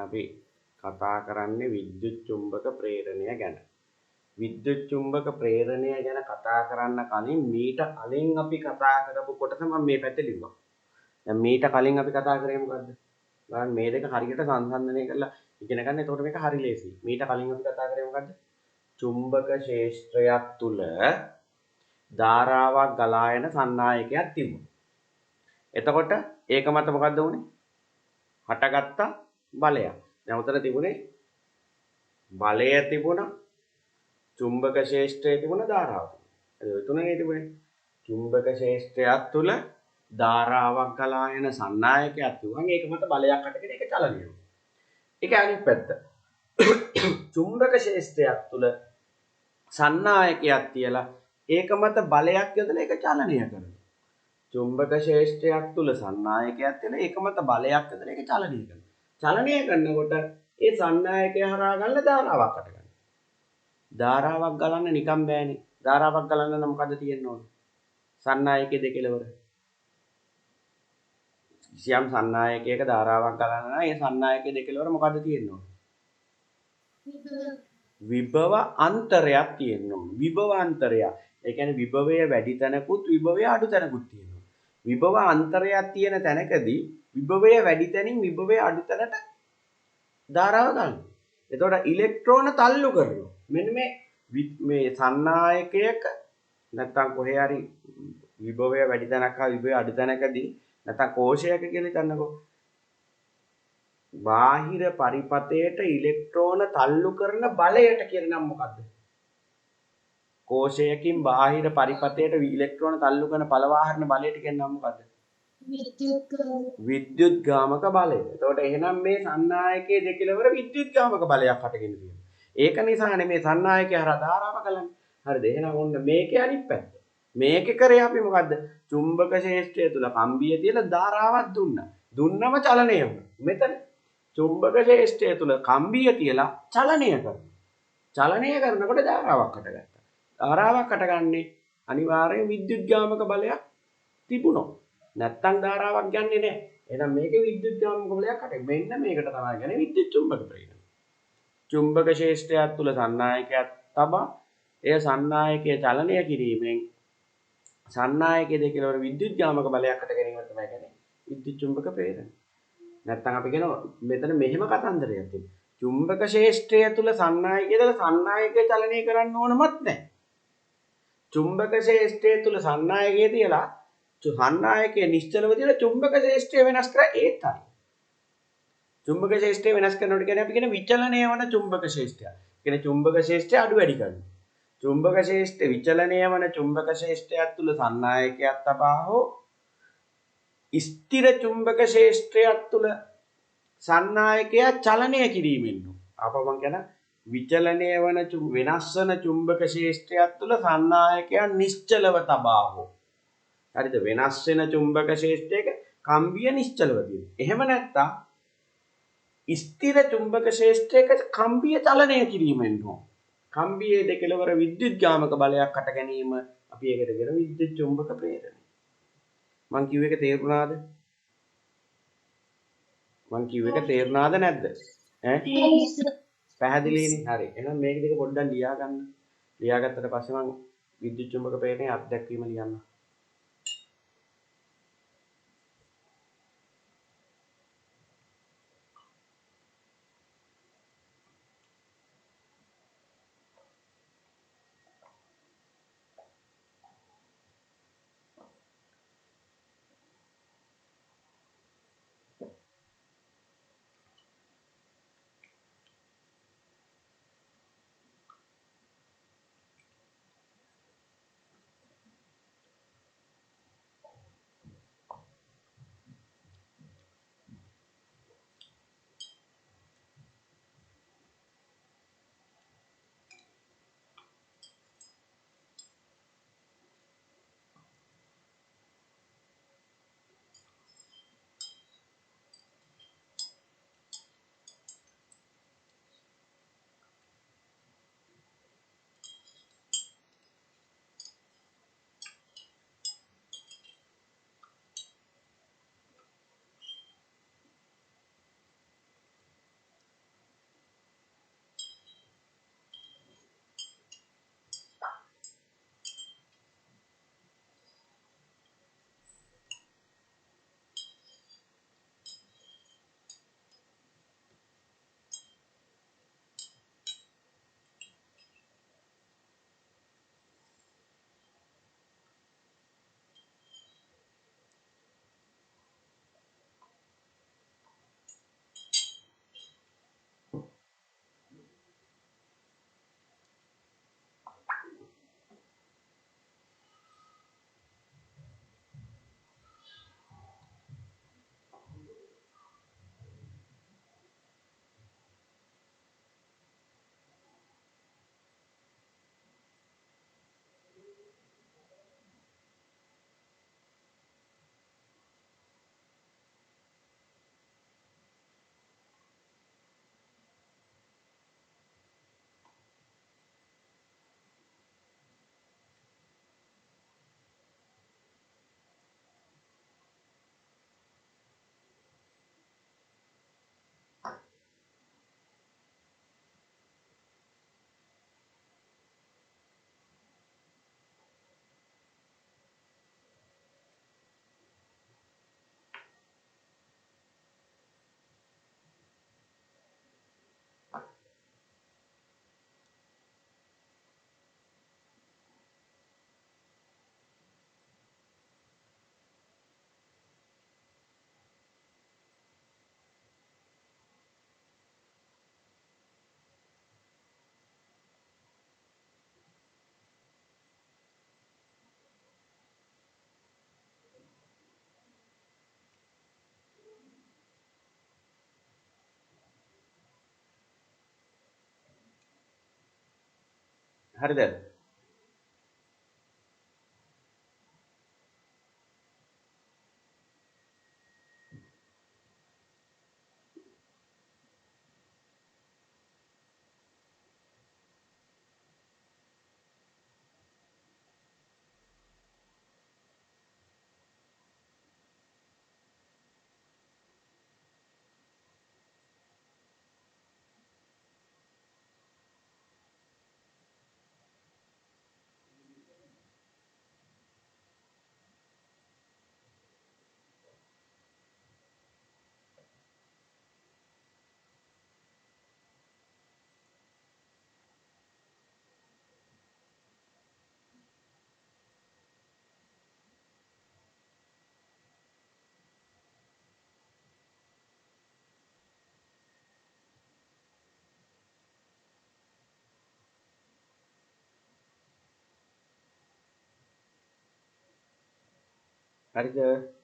අපි කතා කරන්නේ විද්‍යුත් චුම්බක ප්‍රේරණය ගැන. විද්‍යුත් චුම්බක ප්‍රේරණය ගැන කතා කරන්න කලින් මීට කලින් අපි කතා කරපු කොටස මම මේ පැත්තේ ලිව්වා. දැන් මීට කලින් අපි කතා කරේ මොකද්ද? බලන්න මේ දෙක හරියට සංසන්දනය කරලා ඉගෙන ගන්න. එතකොට මේක හරි ලේසියි. මීට කලින් අපි කතා කරේ මොකද්ද? චුම්බක ක්ෂේත්‍රයක් තුල ධාරාවක් ගලා යන සන්නායකයක් තිබුණා. එතකොට ඒක මත මොකද්ද වුනේ? හටගත්ත බලයක්. දැන් උතන තිබුණේ බලය තිබුණා, චුම්බක ක්ෂේත්‍රයේ තිබුණ ධාරාව. ඒ තුනනේ තිබුණේ. චුම්බක ක්ෂේත්‍රයක් තුල ධාරාවක් ගලා යන සන්නායකයක් තිබුණා. ඒක මත බලයක් අටගෙන ඒක චලනය වෙනවා. ඒක අනිත් පැත්ත. චුම්බක ක්ෂේත්‍රයක් තුල සන්නායකයක් තියලා ඒක මත බලයක් යොදලා ඒක චලනය කරනවා. චුම්බක ක්ෂේත්‍රයක් තුල සන්නායකයක් තියලා ඒක මත බලයක් යොදලා ඒක චලනය කරනවා. චලනය කරනකොට ඒ සන්නායකය හරහා ගන්න ධාරාවක් අට ගන්නවා. ධාරාවක් ගලන්න නිකම් බෑනේ. ධාරාවක් ගලන්න නම් මොකද තියෙන්න ඕනේ? සන්නායකයේ දෙකලවර. කිසියම් සන්නායකයක ධාරාවක් ගලන්න නම් ඒ සන්නායකයේ දෙකලවර මොකද තියෙන්න ඕනේ? විභව අන්තරයක් තියෙන්න ඕනේ. විභව අන්තරය. ඒ කියන්නේ විභවය වැඩි තැනකුත් විභවය අඩු තැනකුත් තියෙනවා. විභව අන්තරයක් තියෙන තැනකදී විභවය වැඩි තැනින් විභවය අඩු තැනට ධාරාව ගන්නවා. එතකොට ඉලෙක්ට්‍රෝන තල්ලු කරනවා. මෙන්න මේ සන්නායකයක නැත්තම් කොහේ හරි විභවය වැඩි තැනක් හා විභවය අඩු තැනකදී නැත්තම් කෝෂයක කියලා හිතන්නකෝ. බාහිර පරිපතයට ඉලෙක්ට්‍රෝන තල්ලු කරන බලයට කියන නම මොකද්ද? කෝෂයකින් බාහිර පරිපතයට ඉලෙක්ට්‍රෝන තල්ලු කරන පළවාහන බලයට කියන නම මොකද්ද? විද්‍යුත් ගාමක බලය. එතකොට එහෙනම් මේ සන්නායකයේ දෙකලවර විද්‍යුත් ගාමක බලයක් හටගෙන තියෙනවා. ඒක නිසානේ මේ සන්නායකය හරහා ධාරාව ගලන්නේ. හරිද? එහෙනම් ඔන්න මේකේ අනිත් පැත්ත. මේකේ කරේ අපි මොකද්ද? චුම්බක ක්ෂේත්‍රය තුල කම්බිය තියලා ධාරාවක් දුන්නා. දුන්නම චලනය වුණා. මෙතන චුම්බක ක්ෂේත්‍රය තුල කම්බිය තියලා චලනය කරනවා. චලනය කරනකොට ධාරාවක් හටගත්තා. ධාරාවක් හටගන්නේ අනිවාර්යයෙන් විද්‍යුත් ගාමක බලයක් තිබුණොත්. නැත්තම් ධාරාවක් ගන්නෙ නැහැ. එහෙනම් මේකේ විද්‍යුත් ගාමක බලයක් හට. මෙන්න මේකට තමයි කියන්නේ විද්‍යුත් චුම්බක ප්‍රේරණය. චුම්බක ක්ෂේත්‍රයක් තුල සන්නායකයක් තබා එය සන්නායකයේ චලනය කිරීමෙන් සන්නායකයේ දෙකලවර විද්‍යුත් ගාමක බලයක් හට ගැනීම තමයි කියන්නේ විද්‍යුත් චුම්බක ප්‍රේරණය. නැත්තම් අපි කියනවා මෙතන මෙහෙම කතන්දරයක් තියෙනවා. චුම්බක ක්ෂේත්‍රය තුල සන්නායකයේ දාලා සන්නායකයේ චලනය කරන්න ඕනමත් නැහැ. චුම්බක ක්ෂේත්‍රය තුල සන්නායකයේ තියලා සන්නායකයේ නිශ්චලව තියලා චුම්බක ක්ෂේත්‍රය වෙනස් කරා ඒත් හරි. චුම්බක ක්ෂේත්‍රය වෙනස් කරනකොට කියන්නේ අපි කියන විචලනය වන චුම්බක ක්ෂේත්‍රය. කියන්නේ චුම්බක ක්ෂේත්‍රය අඩු වැඩි කරනවා. චුම්බක ක්ෂේත්‍රය විචලනය වන චුම්බක ක්ෂේත්‍රයක් තුල සන්නායකයක් තබා හෝ ස්ථිර චුම්බක ක්ෂේත්‍රයක් තුල සන්නායකයා චලනය කිරීමෙන් අපව මම කියන විචලනය වන වෙනස් වන චුම්බක ක්ෂේත්‍රයක් තුල සන්නායකයා නිශ්චලව තබා හෝ හරිද වෙනස් වෙන චුම්බක ක්ෂේත්‍රයක කම්බිය නිශ්චලව තියෙනවා. එහෙම නැත්නම් ස්ථිර චුම්බක ක්ෂේත්‍රයක කම්බිය චලනය කිරීමෙන් හෝ කම්බියේ දෙකලවර විද්‍යුත් ගාමක බලයක් හට ගැනීම අපි ඒකට කියන විද්‍යුත් චුම්බක ප්‍රේරණය. මං කිව්ව එක තේරුණාද? නැද්ද? ඈ පැහැදිලිනේ. හරි. එහෙනම් මේක දෙක පොඩ්ඩක් ලියා ගන්න. ලියාගත්තට පස්සේ මං විද්‍යුත් චුම්බක ප්‍රේරණයේ අත්දැකීම ලියන්න. හරිද? හරිද?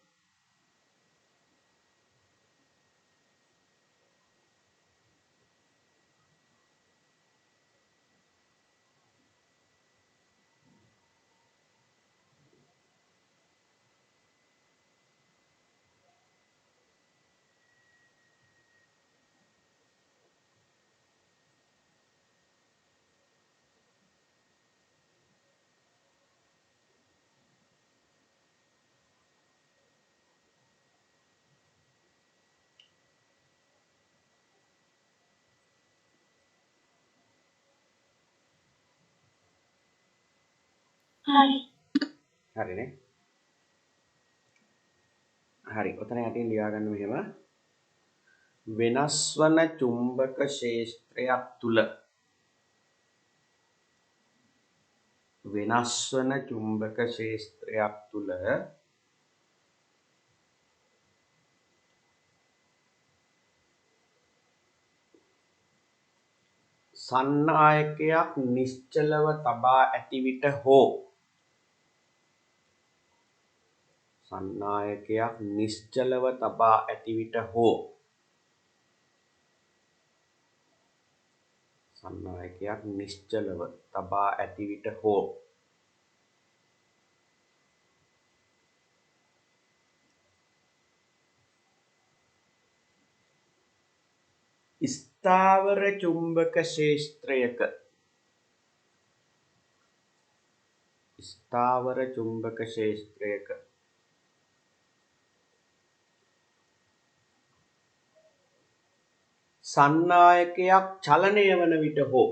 හරිනේ. හරි. ඔතන යටින් ලියා ගන්න මෙහෙම. වෙනස් වන චුම්බක ක්ෂේත්‍රයක් තුල වෙනස් වන චුම්බක ක්ෂේත්‍රයක් තුල සන්නායකයක් නිශ්චලව තබා ඇති විට හෝ සන්නායකයක් නිශ්චලව තබා ඇති විට හෝ සන්නායකයක් නිශ්චලව තබා ඇති විට හෝ ස්ථාවර චුම්බක ක්ෂේත්‍රයක ස්ථාවර චුම්බක ක්ෂේත්‍රයක සන්නායකයක් චලනය වන විට හෝ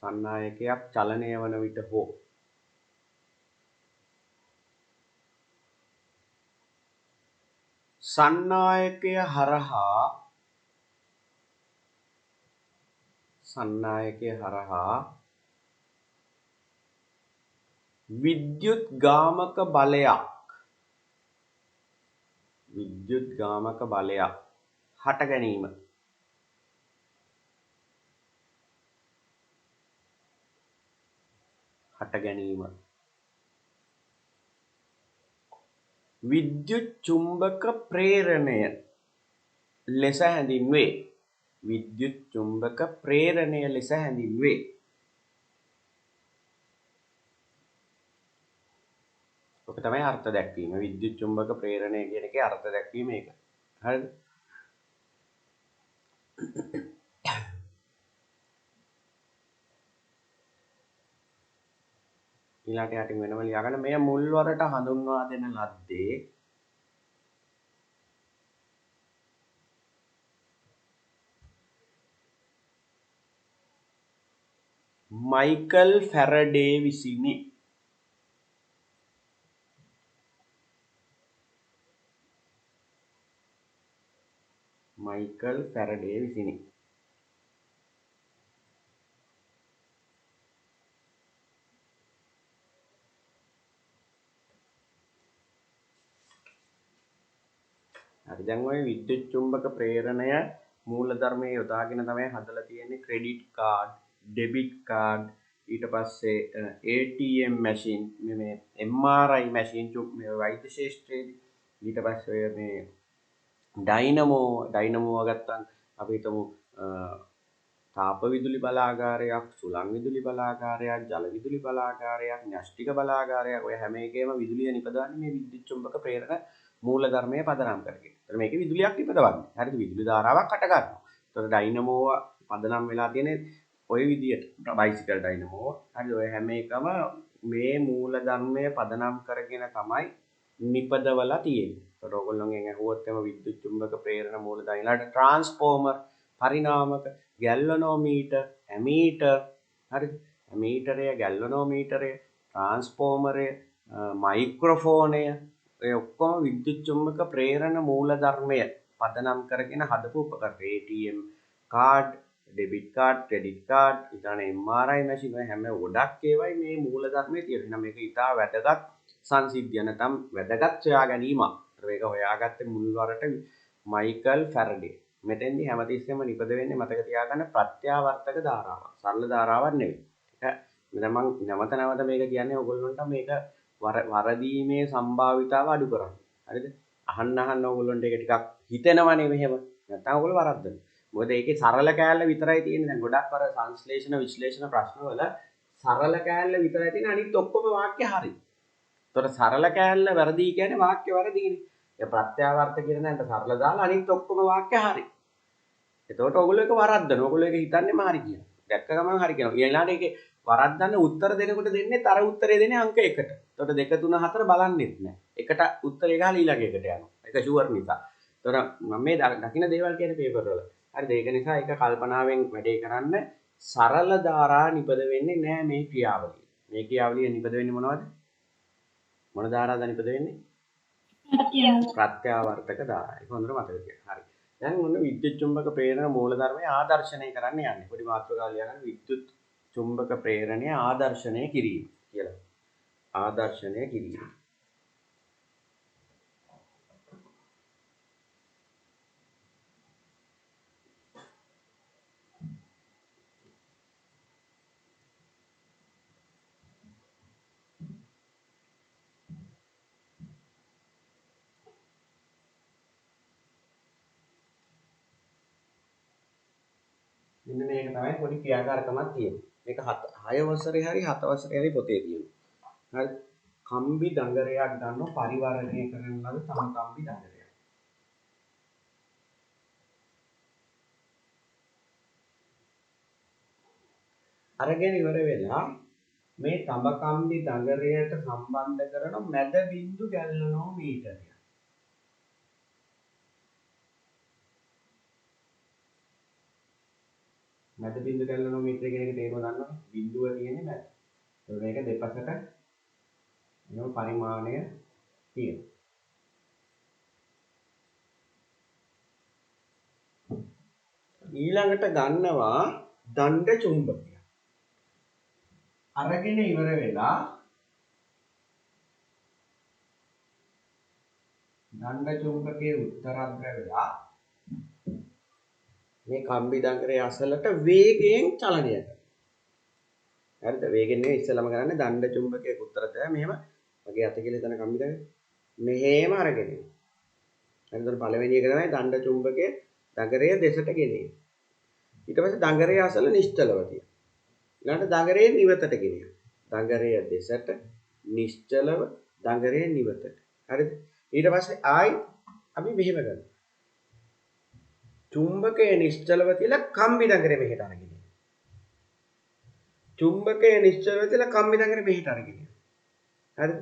සන්නායකයක් චලනය වන විට හෝ සන්නායකය හරහා විද්‍යුත් ගාමක බලයක් හට ගැනීම විද්‍යුත් චුම්බක ප්‍රේරණය ලෙස හැඳින්වේ. විද්‍යුත් චුම්බක ප්‍රේරණය ලෙස හැඳින්වේ. ඔක තමයි අර්ථ දැක්වීම. විද්‍යුත් චුම්බක ප්‍රේරණය කියන එකේ අර්ථ දැක්වීම ඒක. හරිද? ඊළාට යටින් වෙනම ලියා ගන්න. මෙය මුල්වරට හඳුන්වා දෙන ලද්දේ මයිකල් ෆැරඩේ විසිනි. හරි දැන් ඔය විද්‍යුත් චුම්බක ප්‍රේරණය මූලධර්මයේ යොදාගෙන තමයි හදලා තියෙන්නේ. ක්‍රෙඩිට් කාඩ්, ඩෙබිට් කාඩ්, ඊට පස්සේ ATM මැෂින්, මේ MRI මැෂින් මේ වෛද්‍ය ශාස්ත්‍රයේදී, ඊට පස්සේ මේ ඩයිනමෝව ගත්තන් අපි හිතමු තාප විදුලි බලාගාරයක්, සුළං විදුලි බලාගාරයක්, ජල විදුලි බලාගාරයක්, න්‍යෂ්ටික බලාගාරයක් ඔය හැම එකේම විදුලිය නිපදවන්නේ මේ විද්‍යුත් චුම්බක ප්‍රේරණ මූලධර්මය පදනම් කරගෙන. ඒතර මේකේ විදුලියක් නිපදවන්නේ. හරිද? විදුලි ධාරාවක් හට ගන්නවා. ඒතර ඩයිනමෝව පදනම් වෙලා තියෙන්නේ ඔය විදියට. බයිසිකල් ඩයිනමෝව. හරිද? ඔය හැම එකම මේ මූලධර්මය පදනම් කරගෙන තමයි නිපදවලා තියෙන්නේ. ඒතර ඔයගොල්ලෝගෙන් අහුවොත් එම විද්‍යුත් චුම්බක ප්‍රේරණ මූලධර්ම ඊළඟට ට්‍රාන්ස්ෆෝමර්, පරිණාමක, ගැල්වනෝමීටර්, ඇමීටර්, හරිද? ඇමීටරය, ගැල්වනෝමීටරය, ට්‍රාන්ස්ෆෝමරය, මයික්‍රොෆෝනය ඔය ඔක්කොම විද්‍යුත් චුම්බක ප්‍රේරණ මූලධර්මය පදනම් කරගෙන හදපු උපකරණ. ATM card, debit card, credit card, ඊළඟ MRI මැෂින් ඔය හැම ගොඩක් ඒවායි මේ මූලධර්මයේ තියෙනවා. එහෙනම් මේක ඉතා වැදගත් සංසිද්ධිය නැත්නම් වැදගත් සොයා ගැනීමක්. මේක හොයාගත්තේ මුල්වරට මයිකල් ෆැරඩේ. මෙතෙන්දි හැමතිස්සෙම නිපද වෙන්නේ මතක තියාගන්න ප්‍රත්‍යාවර්තක ධාරාවක්. සරල ධාරාවක් නෙවෙයි. ඒක මම නැවත මේක කියන්නේ ඔයගොල්ලන්ට මේක වරදීමේ සම්භාවිතාව අඩු කරන්න. හරිද? අහන්න ඕගොල්ලන්ට ඒක ටිකක් හිතෙනවනේ මෙහෙම. නැත්නම් ඔයගොල්ලෝ වරද්දනවා. මොකද ඒකේ සරල කෑල්ල විතරයි තියෙන්නේ. දැන් ගොඩක් අර සංශ්ලේෂණ විශ්ලේෂණ ප්‍රශ්නවල සරල කෑල්ල විතරයි තියෙන්නේ. අනිත් ඔක්කොම වාක්‍ය හරි. ඒතකොට සරල කෑල්ල වැරදි කියන්නේ වාක්‍ය වැරදිනේ. ඒ ප්‍රත්‍යාවර්ත කියන දැන්ට සරල දාලා අනිත් ඔක්කොම වාක්‍ය හරි. එතකොට ඔයගොල්ලෝ ඒක වරද්දනවා. ඔයගොල්ලෝ ඒක හිතන්නේම හරි කියලා. දැක්ක ගමන් හරි කියනවා. ඊළඟට ඒකේ වරද්දන්න උත්තර දෙනකොට දෙන්නේ තර උත්තරේ දෙන්නේ අංක 1ට. එතකොට 2 3 4 බලන්නෙත් නෑ. එකට උත්තරේ ගහලා ඊළඟ එකට යනවා. ඒක ෂුවර් නිසා. එතකොට මම මේ දකින්න දේවල් කියන්නේ පේපර් වල. හරිද? ඒක නිසා ඒක කල්පනාවෙන් වැඩේ කරන්න සරල ධාරා නිපද වෙන්නේ නෑ මේ ක්‍රියාවලිය. මේ ක්‍රියාවලිය නිපද වෙන්නේ මොනවද? මොන ධාරාවද නිපද වෙන්නේ? ප්‍රත්‍යාවර්තක ධාරා. ඒක හොඳට මතක තියාගන්න. හරි. දැන් මොන විද්‍යුත් චුම්බක ප්‍රේරණ මූලධර්මයේ ආදර්ශනය කරන්න යන්නේ. පොඩි මාතෘකාවක් ලියගන්න විද්‍යුත් චුම්බක ප්‍රේරණය ආදර්ශනය කිරීම කියලා. ආදර්ශනය කිරීම. මෙන්න මේක තමයි පොඩි ක්‍රියාකාරකමක් තියෙන්නේ. මේක 6 වසරේ හරි 7 වසරේ හරි පොතේ තියෙනවා. හරි. කම්බි දඟරයක් ගන්නව පරිවර්තනය කරන ලද තම කම්බි දඟරයක්. අරගෙන ඉවර වෙලා මේ තඹ කම්බි දඟරයට සම්බන්ධ කරන මැද බිඳු ගැල්වනෝමීටරය. මැද බිඳු ගැල්වනෝමීටරය කියන එක තේරුම ගන්නවද? බිඳුව තියෙන්නේ මැද. ඒකට මේක දෙපසට එන පරිමාණය තියෙනවා. ඊළඟට ගන්නවා දණ්ඩ චුම්බකය. අරගෙන ඉවර වෙලා දණ්ඩ චුම්බකයේ උත්තරග්‍රවලා මේ කම්බි දඟරේ අසලට වේගයෙන් චලනය කරනවා. හරිද? වේගෙන් නෙවෙයි ඉස්සලම කරන්නේ දණ්ඩ චුම්බකයේ උත්තරතය මෙහෙම මගේ අත කියලා එතන කම්බි දඟරේ මෙහෙම අරගෙන එනවා. හරිද? පළවෙනි එක තමයි දණ්ඩ චුම්බකයේ දඟරය දෙසට ගෙනෙන්නේ. ඊට පස්සේ දඟරය අසල නිශ්චලව තියෙනවා. ඊළඟට දඟරේ නිවතට ගෙනියනවා. දඟරය දෙසට නිශ්චලව දඟරේ නිවතට. හරිද? ඊට පස්සේ ආයි අපි මෙහෙම කරනවා. චුම්බකය නිශ්චලව තියලා කම්බි දඟරේ මෙහෙට අරගෙන යනවා. චුම්බකය නිශ්චලව තියලා කම්බි දඟරේ මෙහෙට අරගෙන යනවා. හරිද?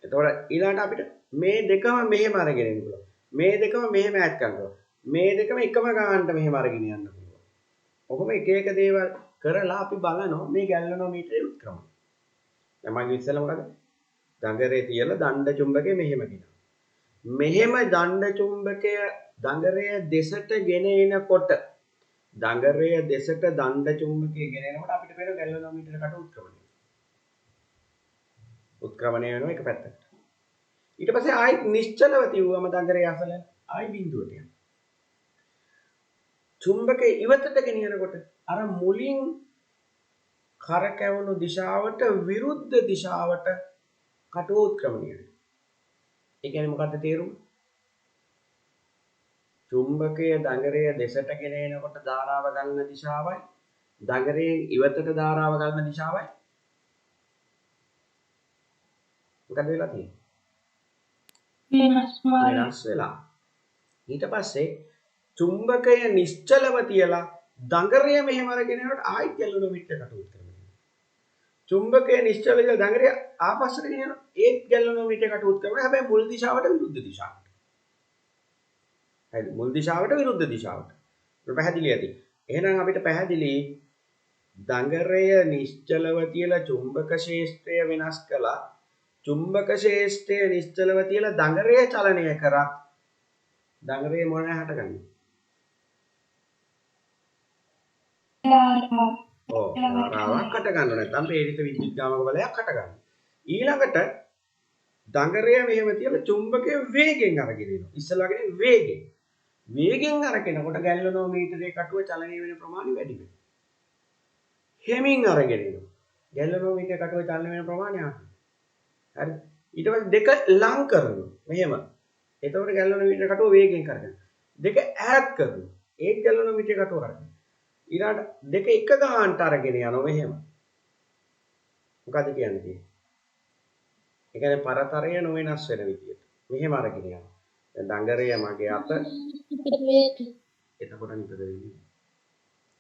එතකොට ඊළඟට අපිට මේ දෙකම මෙහෙම අරගෙන යන්න පුළුවන්. මේ දෙකම මෙහෙම ඈඩ් කරනවා. මේ දෙකම එකම ගානට මෙහෙම අරගෙන යන්න පුළුවන්. ඔහොම එක එක දේවල් කරලා අපි බලනවා මේ ගැල්වනෝමීටරේ උත්ක්‍රමය. දැන් මම ඉස්සෙල්ලා මොකද? දඟරේ තියලා දණ්ඩ චුම්බකේ මෙහෙම ගිනවා. මෙහෙම දණ්ඩ චුම්බකය දඟරය දෙසට ගෙන එනකොට දඟරය දෙසට දණ්ඩ චුම්බකය ගෙන එනකොට අපිට පේන ගැල්වනෝමීටරයකට උත්ක්‍රමණය. උත්ක්‍රමණය වෙනවා එක පැත්තකට. ඊට පස්සේ ආයි නිශ්චලව තියුවම දඟරේ අසල ආයි බිඳුවට යනවා. චුම්බකය ඉවතට ගෙනියනකොට අර මුලින් කරකැවුණු දිශාවට විරුද්ධ දිශාවට කටුව උත්ක්‍රමණය වෙනවා. ඒ කියන්නේ මොකක්ද තේරුම? චුම්බකයේ දඟරය දෙසට ගෙනෙනකොට ධාරාව ගන්න දිශාවයි දඟරයෙන් ඉවතට ධාරාව ගන්න දිශාවයි මොකද වෙලා තියෙන්නේ? වෙනස් වෙලා. ඊට පස්සේ චුම්බකය නිශ්චලව තියලා දඟරය මෙහෙම අරගෙන යනකොට ආයෙත් ගැලවෙනොමීටර් කටුවත් කරනවා. චුම්බකය නිශ්චල විදිහට දඟරය ආපස්සට ගෙනියනවා ඒත් ගැලවෙනොමීටර් කටුවත් කරනවා. හැබැයි මුල් දිශාවට විරුද්ධ දිශාවට. හරි මුල් දිශාවට විරුද්ධ දිශාවට. ඒක පැහැදිලි ඇති. එහෙනම් අපිට පැහැදිලි දඟරය නිශ්චලව තියලා චුම්බක ක්ෂේත්‍රය වෙනස් කළා. චුම්බක ක්ෂේත්‍රය නිශ්චලව තියලා දඟරය චලනය කරා. දඟරය මොන හටගන්නේ? ධාරාවක් හට ගන්න නැත්නම් ප්‍රේරිත විද්‍යුත් ගාමක බලයක් හට ගන්න. ඊළඟට දඟරය මෙහෙම තියලා චුම්බකයේ වේගෙන් අරගෙන එනවා. ඉස්සලාගෙන වේගෙන්. වේගෙන් අරගෙනකොට ගැල්වනෝමීටරයේ කටුව චලනය වෙන ප්‍රමාණය වැඩි වෙනවා. හැමින් අරගෙන එනවා. ගැල්වනෝමීටරයේ කටුව චලනය වෙන ප්‍රමාණය අඩුයි. හරි. ඊට පස්සේ දෙක ලං කරනවා. මෙහෙම. එතකොට ගැල්වනෝමීටරයේ කටුව වේගෙන් කරගෙන. දෙක ඈත් කරනවා. ඒක ගැල්වනෝමීටරයේ කටුව කරගෙන. ඊළඟට දෙක එක ගානට අරගෙන යනවා මෙහෙම. මොකද කියන්නේ? ඒ කියන්නේ පරතරය නොවෙනස් වෙන විදියට. මෙහෙම අරගෙන යනවා. දැන් දඟරය මගේ අත එතකොට නිපද වෙන්නේ.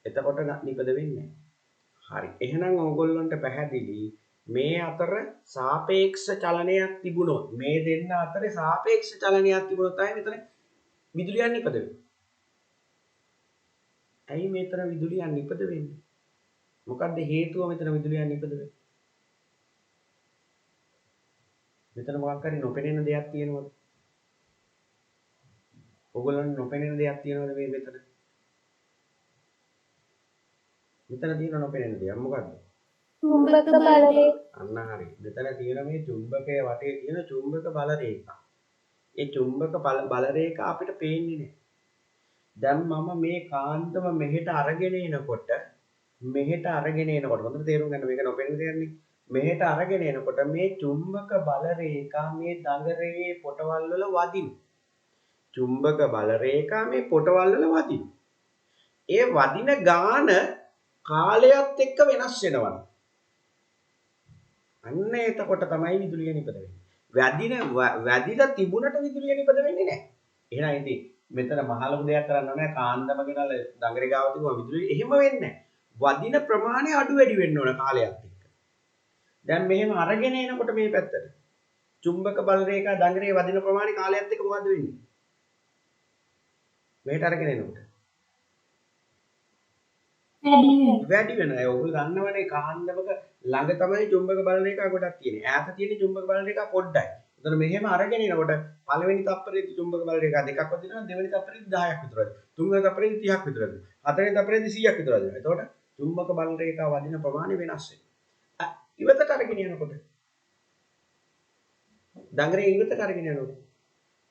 එතකොට නිපද වෙන්නේ. හරි. එහෙනම් ඕගොල්ලන්ට පැහැදිලි මේ අතර සාපේක්ෂ චලනයක් තිබුණොත් මේ දෙන්න අතරේ සාපේක්ෂ චලනයක් තිබුණොත් තමයි මෙතන විදුලියක් නිපද වෙන්නේ. ඇයි මෙතන විදුලියක් නිපද වෙන්නේ? මොකද්ද හේතුව මෙතන විදුලියක් නිපද වෙන්නේ? මෙතන මොකක් හරි නොපෙනෙන දෙයක් තියෙනවද? ඕගොල්ලන්ට නොපෙනෙන දෙයක් තියෙනවද මේ මෙතන? මෙතන තියෙන නොපෙනෙන දෙයක් මොකද්ද? චුම්බක බලය. අන්න හරි. මෙතන තියෙන මේ චුම්බකයේ වටේ තියෙන චුම්බක බල රේඛා. ඒ චුම්බක බල රේඛා අපිට පේන්නේ නැහැ. දැන් මම මේ කාන්තම මෙහෙට අරගෙන එනකොට හොඳට තේරුම් ගන්න මේක නොපෙනෙන දෙයක් නේ. මෙහෙට අරගෙන එනකොට මේ චුම්බක බල රේඛා මේ දඟරයේ පොටවල් වල වදින. චුම්බක බල රේඛා මේ පොටවල් වල වදින. ඒ වදින ගාන කාලයත් එක්ක වෙනස් වෙනවා. අන්න එතකොට තමයි විදුලිය නිපද වෙන්නේ. වැදිලා තිබුණට විදුලිය නිපද වෙන්නේ නැහැ. එහෙනම් ඉතින් මෙතන මහලොකු දෙයක් කරන්න ඕනේ කාන්දම ගෙනල්ලා දඟරේ ගාව තිබුණා විදුලිය එහෙම වෙන්නේ නැහැ. වදින ප්‍රමාණය අඩු වැඩි වෙන්න ඕන කාලයත් එක්ක. දැන් මෙහෙම අරගෙන එනකොට මේ පැත්තට චුම්බක බල රේඛා දඟරේ වදින ප්‍රමාණය කාලයත් එක්ක මොකද්ද වෙන්නේ? මෙහෙට අරගෙන එනකොට වැඩි වෙනවා. ඔයගොල්ලෝ දන්නවනේ කාන්දමක ළඟ තමයි චුම්බක බල රේඛා ගොඩක් තියෙන්නේ. ඈත තියෙන චුම්බක බල රේඛා පොඩ්ඩයි. එතන මෙහෙම අරගෙන එනකොට පළවෙනි තප්පරේදී චුම්බක බල රේඛා දෙකක් වදිනවා. දෙවෙනි තප්පරේදී 10ක් විතර වදිනවා. තුන්වෙනි තප්පරේදී 30ක් විතර වදිනවා. හතරවෙනි තප්පරේදී 100ක් විතර වදිනවා. එතකොට චුම්බක බල රේඛා වදින ප්‍රමාණය වෙනස් වෙනවා. ඉවතට අරගෙන යනකොට දඟරේ ඉවතට අරගෙන යනකොට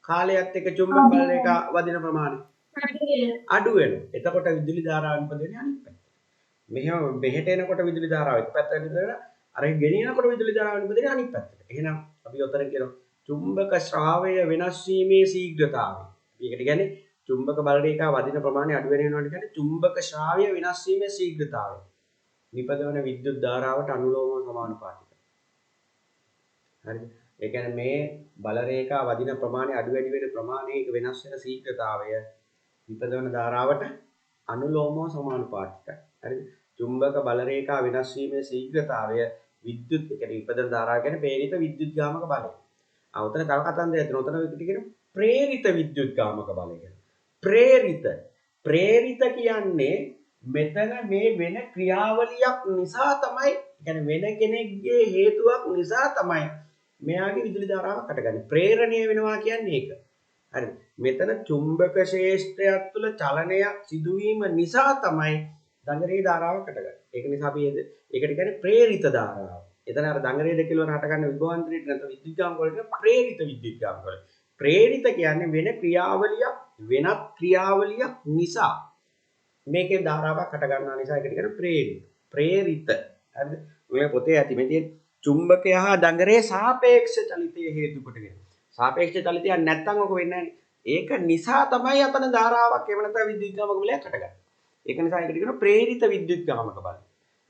කාලයත් එක්ක චුම්බක බල රේඛා වදින ප්‍රමාණය අඩු වෙනවා. එතකොට විදුලි ධාරාව නිපදෙන්නේ අනිත් පැත්තට. මෙහෙම මෙහෙට එනකොට විදුලි ධාරාව එක පැත්තකට විතරලා අර ගෙනියනකොට විදුලි ධාරාව නිපදෙන්නේ අනිත් පැත්තට. එහෙනම් අපි උතරින් කියනවා චුම්බක ශ්‍රාවය වෙනස් වීමේ ශීඝ්‍රතාවය. මේකට කියන්නේ චුම්බක බල රේඛා වදින ප්‍රමාණය අඩු වෙනවට කියන්නේ චුම්බක ශ්‍රාවය වෙනස් වීමේ ශීඝ්‍රතාවය. නිපදවන විද්‍යුත් ධාරාවට අනුලෝම සමානුපාතිකයි. හරිද? ඒ කියන්නේ මේ බල රේඛා වදින ප්‍රමාණය අඩු වැඩි වෙන ප්‍රමාණයක වෙනස් වෙන ශීඝ්‍රතාවය නිපදවන ධාරාවට අනුලෝමව සමානුපාතිකයි. හරිද? චුම්බක බල රේඛා වෙනස් වීමේ ශීඝ්‍රතාවය විද්‍යුත් ඒ කියන්නේ නිපදවන ධාරාව කියන්නේ ප්‍රේරිත විද්‍යුත් ගාමක බලය. උතන තව කතන්දරයක් තියෙනවා. උතන විදිහට කියන ප්‍රේරිත විද්‍යුත් ගාමක බලය කියලා. ප්‍රේරිත කියන්නේ මෙතන මේ වෙන ක්‍රියාවලියක් නිසා තමයි, කියන්නේ වෙන කෙනෙක්ගේ හේතුවක් නිසා තමයි මෙයාගේ විදුලි ධාරාවක් හටගන්නේ. ප්‍රේරණය වෙනවා කියන්නේ ඒක. හරිද? මෙතන චුම්බක ක්ෂේත්‍රයක් තුළ චලනයක් සිදුවීම නිසා තමයි දඟරේ ධාරාවක් හටගන්නේ. ඒක නිසා අපි ඒකට කියන්නේ ප්‍රේරිත ධාරාව. එතන අර දඟරේ දෙකලවර හටගන්න විභවාන්තරයට නැත්නම් විද්‍යුත් ගාමක වලට ප්‍රේරිත විද්‍යුත් ගාමක වල. ප්‍රේරිත කියන්නේ වෙන ක්‍රියාවලියක් වෙනත් ක්‍රියාවලියක් නිසා මේකේ ධාරාවක් හට ගන්නා නිසා ඒකට කියන ප්‍රේරිත. හරිද? ඔය පොතේ ඇති මේ තියෙන චුම්බකය හා දඟරේ සාපේක්ෂ චලිතය හේතු කොටගෙන. සාපේක්ෂ චලිතයක් නැත්තම් ඔක වෙන්නේ නැහැ. ඒක නිසා තමයි අතන ධාරාවක් එහෙම නැත්නම් විද්‍යුත් ගාමක බලයක් හටගන්නේ. ඒක නිසා ඒකට කියනවා ප්‍රේරිත විද්‍යුත් ගාමක බලය.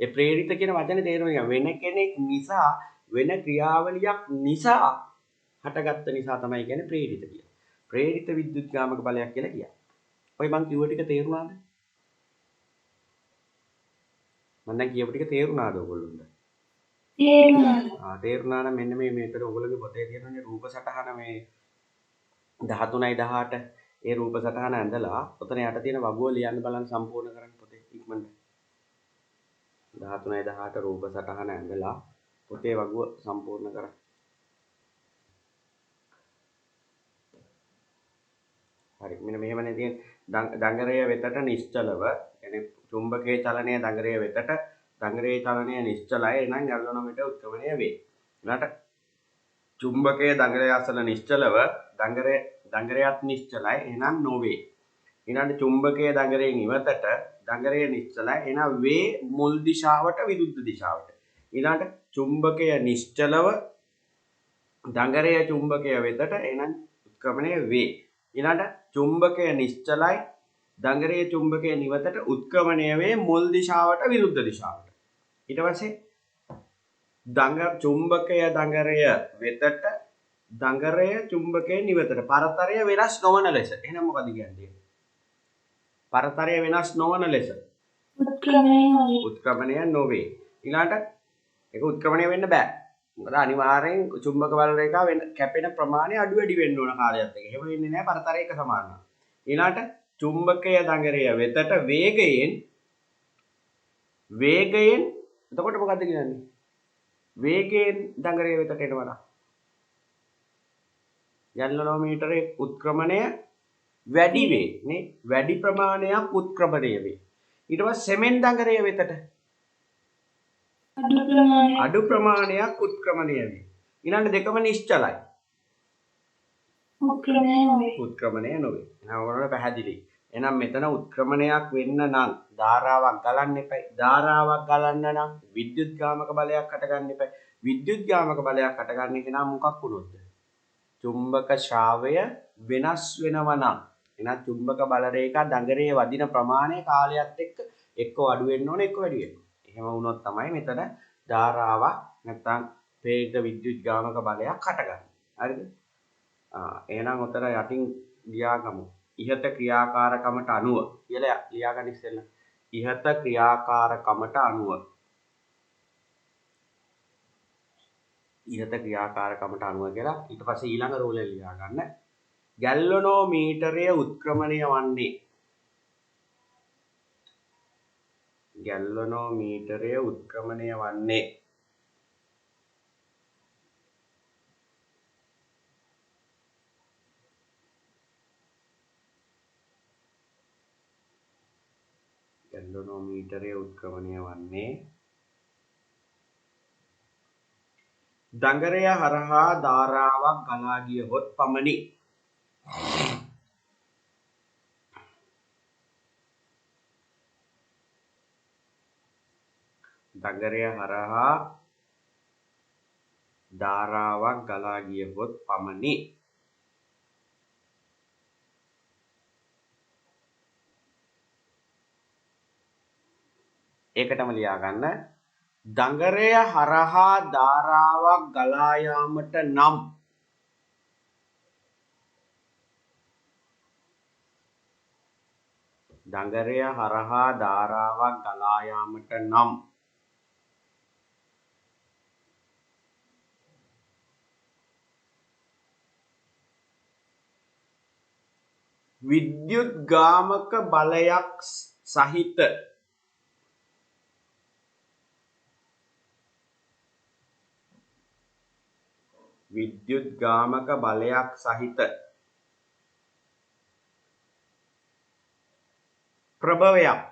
ඒ ප්‍රේරිත කියන වචනේ තේරුම ගන්න වෙන කෙනෙක් නිසා වෙන ක්‍රියාවලියක් නිසා හටගත්ත නිසා තමයි කියන්නේ ප්‍රේරිත කියලා. ප්‍රේරිත විද්‍යුත් ගාමක බලයක් කියලා කියන්නේ. ඔය මං කිව්ව ටික තේරුණාද? මම දැන් කියපු ටික තේරුණාද ඔයගොල්ලන්ට? තේරුණා නම් මෙන්න මේ මෙතන ඔයගොල්ලෝගේ පොතේ තියෙනනේ රූප සටහන මේ 13යි 18 ඒ රූප සටහන ඇඳලා ඔතන යට තියෙන වගුව ලියන්න බලන්න සම්පූර්ණ කරන්න පොතේ ඉක්මනට 13යි 18 රූප සටහන ඇඳලා පොතේ වගුව සම්පූර්ණ කරන්න. හරි මෙන්න මෙහෙමනේ තියෙන්නේ දඟරය වෙතට නිශ්චලව يعني චුම්බකයේ චලනය දඟරය වෙතට දඟරයේ චලනය නිශ්චලයි එනම් ගැල්වනෝමීටර් උත්ක්‍රමණය වේ. ඊළඟට චුම්බකයේ දඟරය අසල නිශ්චලව දඟරයත් නිශ්චලයි එනම් නොවේ. ඊළඟට චුම්බකයේ දඟරයෙන් ඉවතට දඟරය නිශ්චලයි එනම් වේ මුල් දිශාවට විරුද්ධ දිශාවට. ඊළඟට චුම්බකය නිශ්චලව දඟරය චුම්බකය වෙතට එනම් උත්ක්‍රමණය වේ. ඊළඟට චුම්බකය නිශ්චලයි දඟරයේ චුම්බකය නිවතට උත්ක්‍රමණය වේ මුල් දිශාවට විරුද්ධ දිශාවට. ඊට පස්සේ චුම්බකය දඟරය වෙතට දඟරය චුම්බකය නිවතට පරතරය වෙනස් නොවන ලෙස. එහෙනම් මොකද කියන්නේ? පරතරය වෙනස් නොවන ලෙස උත්ක්‍රමණය නොවේ. ඊළඟට ඒක උත්ක්‍රමණය වෙන්න බෑ. මොකද අනිවාර්යෙන් චුම්බක බල රේඛාව කැපෙන ප්‍රමාණය අඩු වැඩි වෙන්න ඕන කාලයත් එක්ක. එහෙම වෙන්නේ නැහැ පරතරය එක සමාන නම්. ඊළඟට චුම්බකය දඟරය වෙතට වේගයෙන් එතකොට මොකද්ද කියන්නේ? වේගයෙන් දඟරය වෙතට එනවා. ගැල්වනෝමීටරයේ උත්ක්‍රමණය වැඩි වේ නේ. වැඩි ප්‍රමාණයක් උත්ක්‍රමණය වේ. ඊට පස්සේ සෙමෙන් දඟරය වෙතට අඩු ප්‍රමාණයක් උත්ක්‍රමණය වේ. ඊළඟ දෙකම නිශ්චලයි. උත්ක්‍රමණය නොවේ. එහෙනම් ඔයගොල්ලෝ පැහැදිලි. එහෙනම් මෙතන උත්ක්‍රමණයක් වෙන්න නම් ධාරාවක් ගලන්න එපයි. ධාරාවක් ගලන්න නම් විද්‍යුත් ගාමක බලයක් හටගන්න එපයි. විද්‍යුත් ගාමක බලයක් හටගන්නේ එහෙනම් මොකක් වුණොත්ද? චුම්බක ශ්‍රාවය වෙනස් වෙනවා නම් එහෙනම් චුම්බක බල රේඛා දඟරයේ වදින ප්‍රමාණය කාලයත් එක්ක එක්ක අඩු වෙන්න ඕනේ එක්ක වැඩි වෙන්න. එහෙම වුණොත් තමයි මෙතන ධාරාවක් නැත්නම් ප්‍රේරිත විද්‍යුත් ගාමක බලයක් හටගන්නේ. හරිද? එහෙනම් උතර යටින් ලියාගමු. ඉහත ක්‍රියාකාරකමට අනුව කියලා ලියාගන්න ඉස්සෙල්ලා. ඉහත ක්‍රියාකාරකමට අනුව. ඉහත ක්‍රියාකාරකමට අනුව කියලා ඊට පස්සේ ඊළඟ රූලේ ලියාගන්න. ගැල්වනෝමීටරය උත්ක්‍රමණය වන්නේ. ගැල්වනෝමීටරය උත්ක්‍රමණය වන්නේ. ගැල්වනෝමීටරය උත්ක්‍රමණය වන්නේ දඟරය හරහා ධාරාවක් ගලා ගියහොත් පමණි. දඟරය හරහා ධාරාවක් ගලා ගියහොත් පමණි. ඒකටම ලියා ගන්න. දඟරය හරහා ධාරාවක් ගලා යාමට නම් දඟරය හරහා ධාරාවක් ගලා යාමට නම් විද්‍යුත් ගාමක බලයක් සහිත විද්‍යුත් ගාමක බලයක් සහිත ප්‍රභවයක්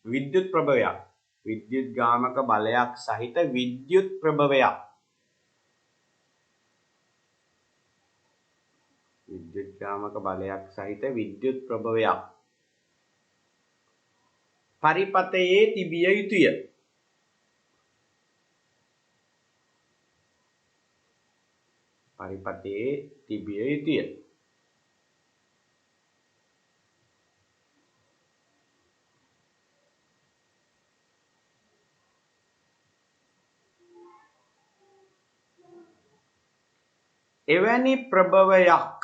විද්‍යුත් ප්‍රභවයක් විද්‍යුත් ගාමක බලයක් සහිත විද්‍යුත් ප්‍රභවයක් විද්‍යුත් ගාමක බලයක් සහිත විද්‍යුත් ප්‍රභවයක් පරිපතයේ තිබිය යුතුය. පරිපතයේ තිබිය යුතුය. එවැනි ප්‍රභවයක්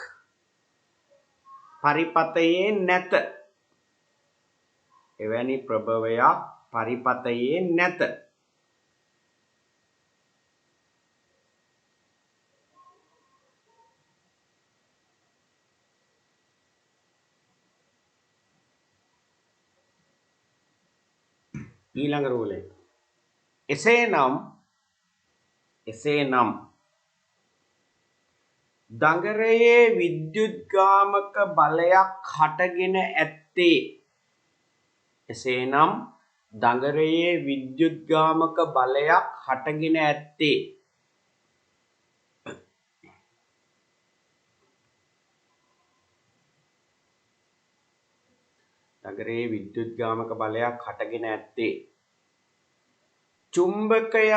පරිපතයේ නැත. එවැනි ප්‍රභවයක් පරිපතයේ නැත. ඊළඟ රූලේ. එසේනම් දඟරයේ විද්‍යුත්ගාමක බලයක් හටගෙන ඇත්තේ. එසේනම් දඟරයේ විද්‍යුත්ගාමක බලයක් හටගෙන ඇත්තේ. දඟරයේ විද්‍යුත්ගාමක බලයක් හටගෙන ඇත්තේ. චුම්බකය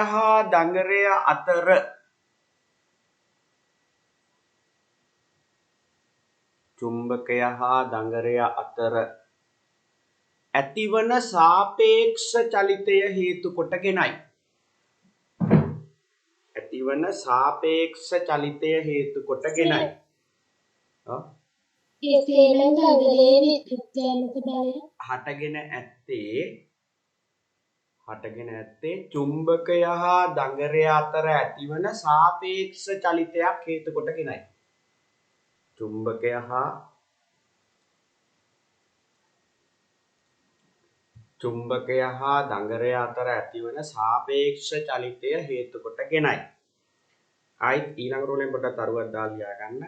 හා දඟරය අතර ඇතිවන සාපේක්ෂ චලිතය හේතු කොටගෙනයි. ඇතිවන සාපේක්ෂ චලිතය හේතු කොටගෙනයි. එසේනම් දඟලේ විද්‍යුත්ගාමක බලය හටගෙන ඇත්තේ චුම්බකය හා දඟරය අතර ඇතිවන සාපේක්ෂ චලිතයක් හේතු කොටගෙනයි. චුම්බකය හා දඟරය අතර ඇතිවන සාපේක්ෂ චලිතය හේතු කොටගෙනයි. ආයිත් ඊළඟ රෝලෙන් පොඩ්ඩක් අරුවක් දාලා ලියා ගන්න.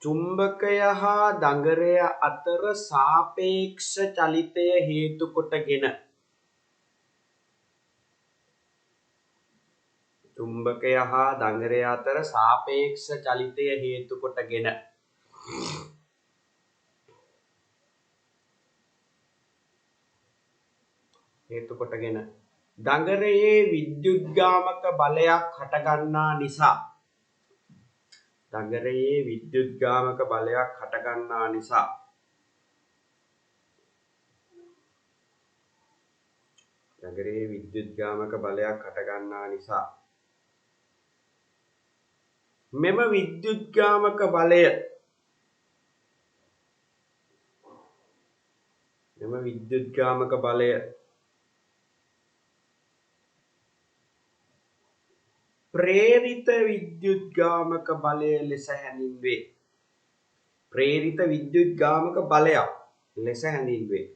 චුම්බකය හා දඟරය අතර සාපේක්ෂ චලිතය හේතු කොටගෙන. චුම්බකය හා දඟරය අතර සාපේක්ෂ චලිතය හේතු කොටගෙන. දඟරයේ විද්‍යුත්ගාමක බලයක් හටගන්නා නිසා. දඟරයේ විද්‍යුත්ගාමක බලයක් හටගන්නා නිසා. දඟරයේ විද්‍යුත්ගාමක බලයක් හටගන්නා නිසා. මෙම විද්‍යුත්ගාමක බලය ප්‍රේරිත විද්‍යුත්ගාමක බලය ලෙස හැඳින්වේ. ප්‍රේරිත විද්‍යුත්ගාමක බලයක් ලෙස හැඳින්වේ.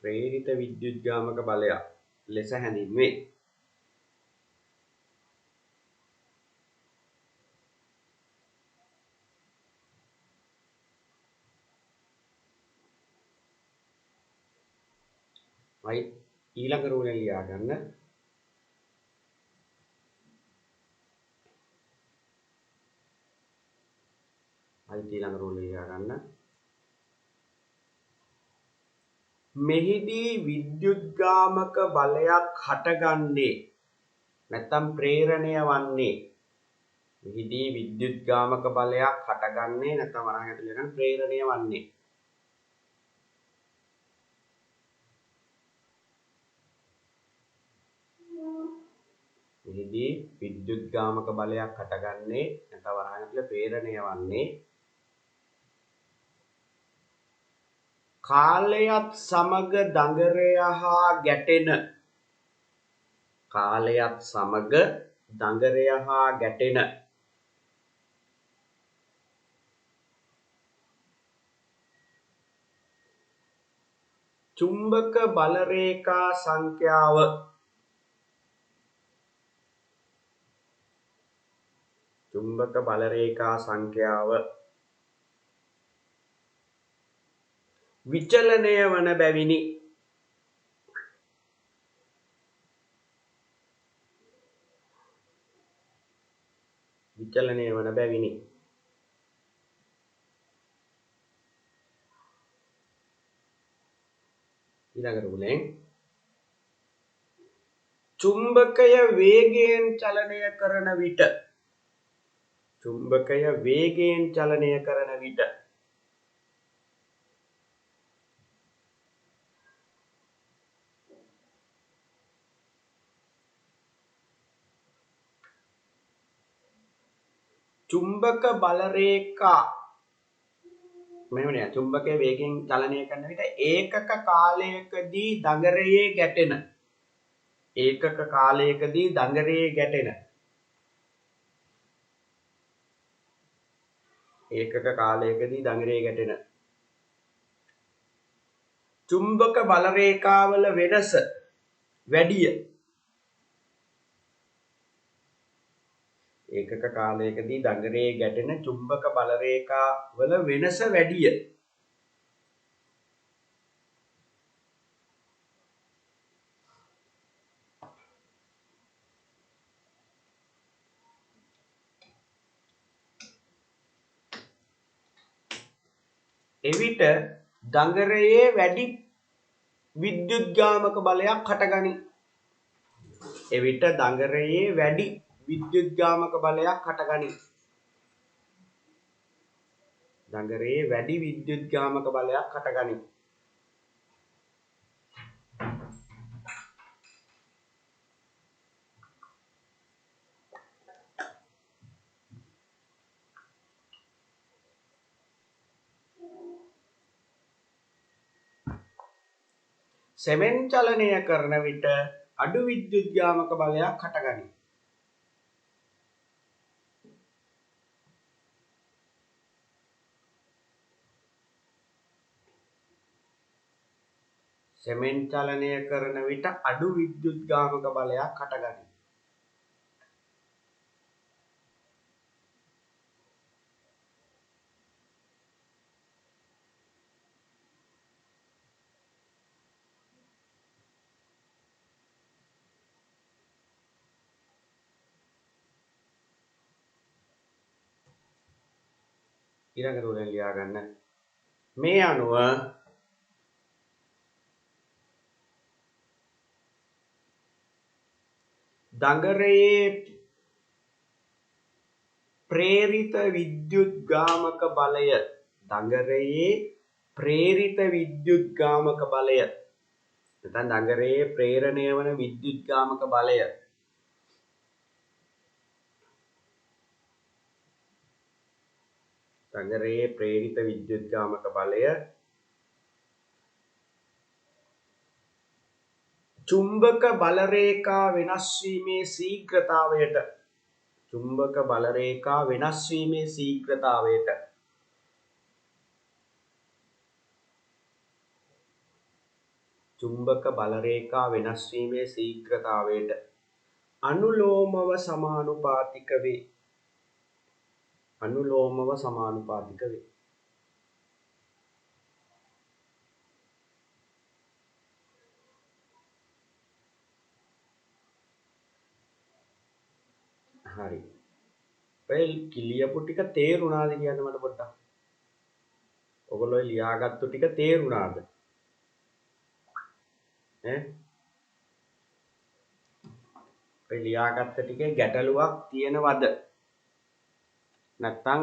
ප්‍රේරිත විද්‍යුත්ගාමක බලයක් ලෙස හැඳින්වේ. ඊළඟ රූලෙන් ලියා ගන්න. මෙහිදී විද්‍යුත්ගාමක බලයක් හටගන්නේ නැත්නම් ප්‍රේරණය වන්නේ. මෙහිදී විද්‍යුත්ගාමක බලයක් හටගන්නේ නැත්නම් වරහන් ඇතුළේ ගන්න ප්‍රේරණය වන්නේ. මෙහිදී විද්‍යුත්ගාමක බලයක් හටගන්නේ නැත්නම් වරහන් ඇතුළේ ප්‍රේරණය වන්නේ කාලයත් සමග දඟරය හා ගැටෙන. කාලයත් සමග දඟරය හා ගැටෙන චුම්බක බල රේඛා සංඛ්‍යාව. චුම්බක බල රේඛා සංඛ්‍යාව විචලනය වන බැවිනි. විචලනය වන බැවිනි. ඊළඟ රූලෙන් චුම්බකය වේගයෙන් චලනය කරන විට. චුම්බකය වේගයෙන් චලනය කරන විට චුම්බක බල රේඛා මෙහෙමනේ චුම්බකයේ වේගයෙන් චලනය කරන විට ඒකක කාලයකදී දඟරයේ ගැටෙන ඒකක කාලයකදී දඟරයේ ගැටෙන ඒකක කාලයකදී දඟරයේ ගැටෙන චුම්බක බල රේඛාවල වෙනස වැඩිය ඒකක කාලයකදී දඟරයේ ගැටෙන චුම්බක බල රේඛාවල වෙනස වැඩිය එවිට දඟරයේ වැඩි විද්‍යුත්ගාමක බලයක් හටගනී. එවිට දඟරයේ වැඩි විද්‍යුත්ගාමක බලයක් හටගනී. දඟරයේ වැඩි විද්‍යුත්ගාමක බලයක් හටගනී. සෙමෙන් චලනය කරන විට අඩු විද්‍යුත්ගාමක බලයක් හටගනී. සෙමෙන් චලනය කරන විට අඩු විද්‍යුත්ගාමක බලයක් හටගනී. ඊළඟට උඩින් ලියා ගන්න. මේ අනුව දඟරයේ ප්‍රේරිත විද්‍යුත්ගාමක බලය දඟරයේ ප්‍රේරිත විද්‍යුත්ගාමක බලය නැත්නම් දඟරයේ ප්‍රේරණය වන විද්‍යුත්ගාමක බලය දඟරයේ ප්‍රේරිත විද්‍යුත්ගාමක බලය චුම්බක බල රේඛා වෙනස් වීමේ ශීඝ්‍රතාවයට චුම්බක බල රේඛා වෙනස් වීමේ ශීඝ්‍රතාවයට චුම්බක බල රේඛා වෙනස් වීමේ ශීඝ්‍රතාවයට අනුලෝමව සමානුපාතික වේ. අනුලෝමව සමානුපාතික වේ. හරි. ඔය කිලියපු ටික තේරුණාද කියන්න මට පොඩ්ඩක්. ඔයගොල්ලෝ ලියාගත්තු ටික තේරුණාද? ඈ? ඔය ලියාගත්ත ටිකේ ගැටලුවක් තියෙනවද? නැත්තම්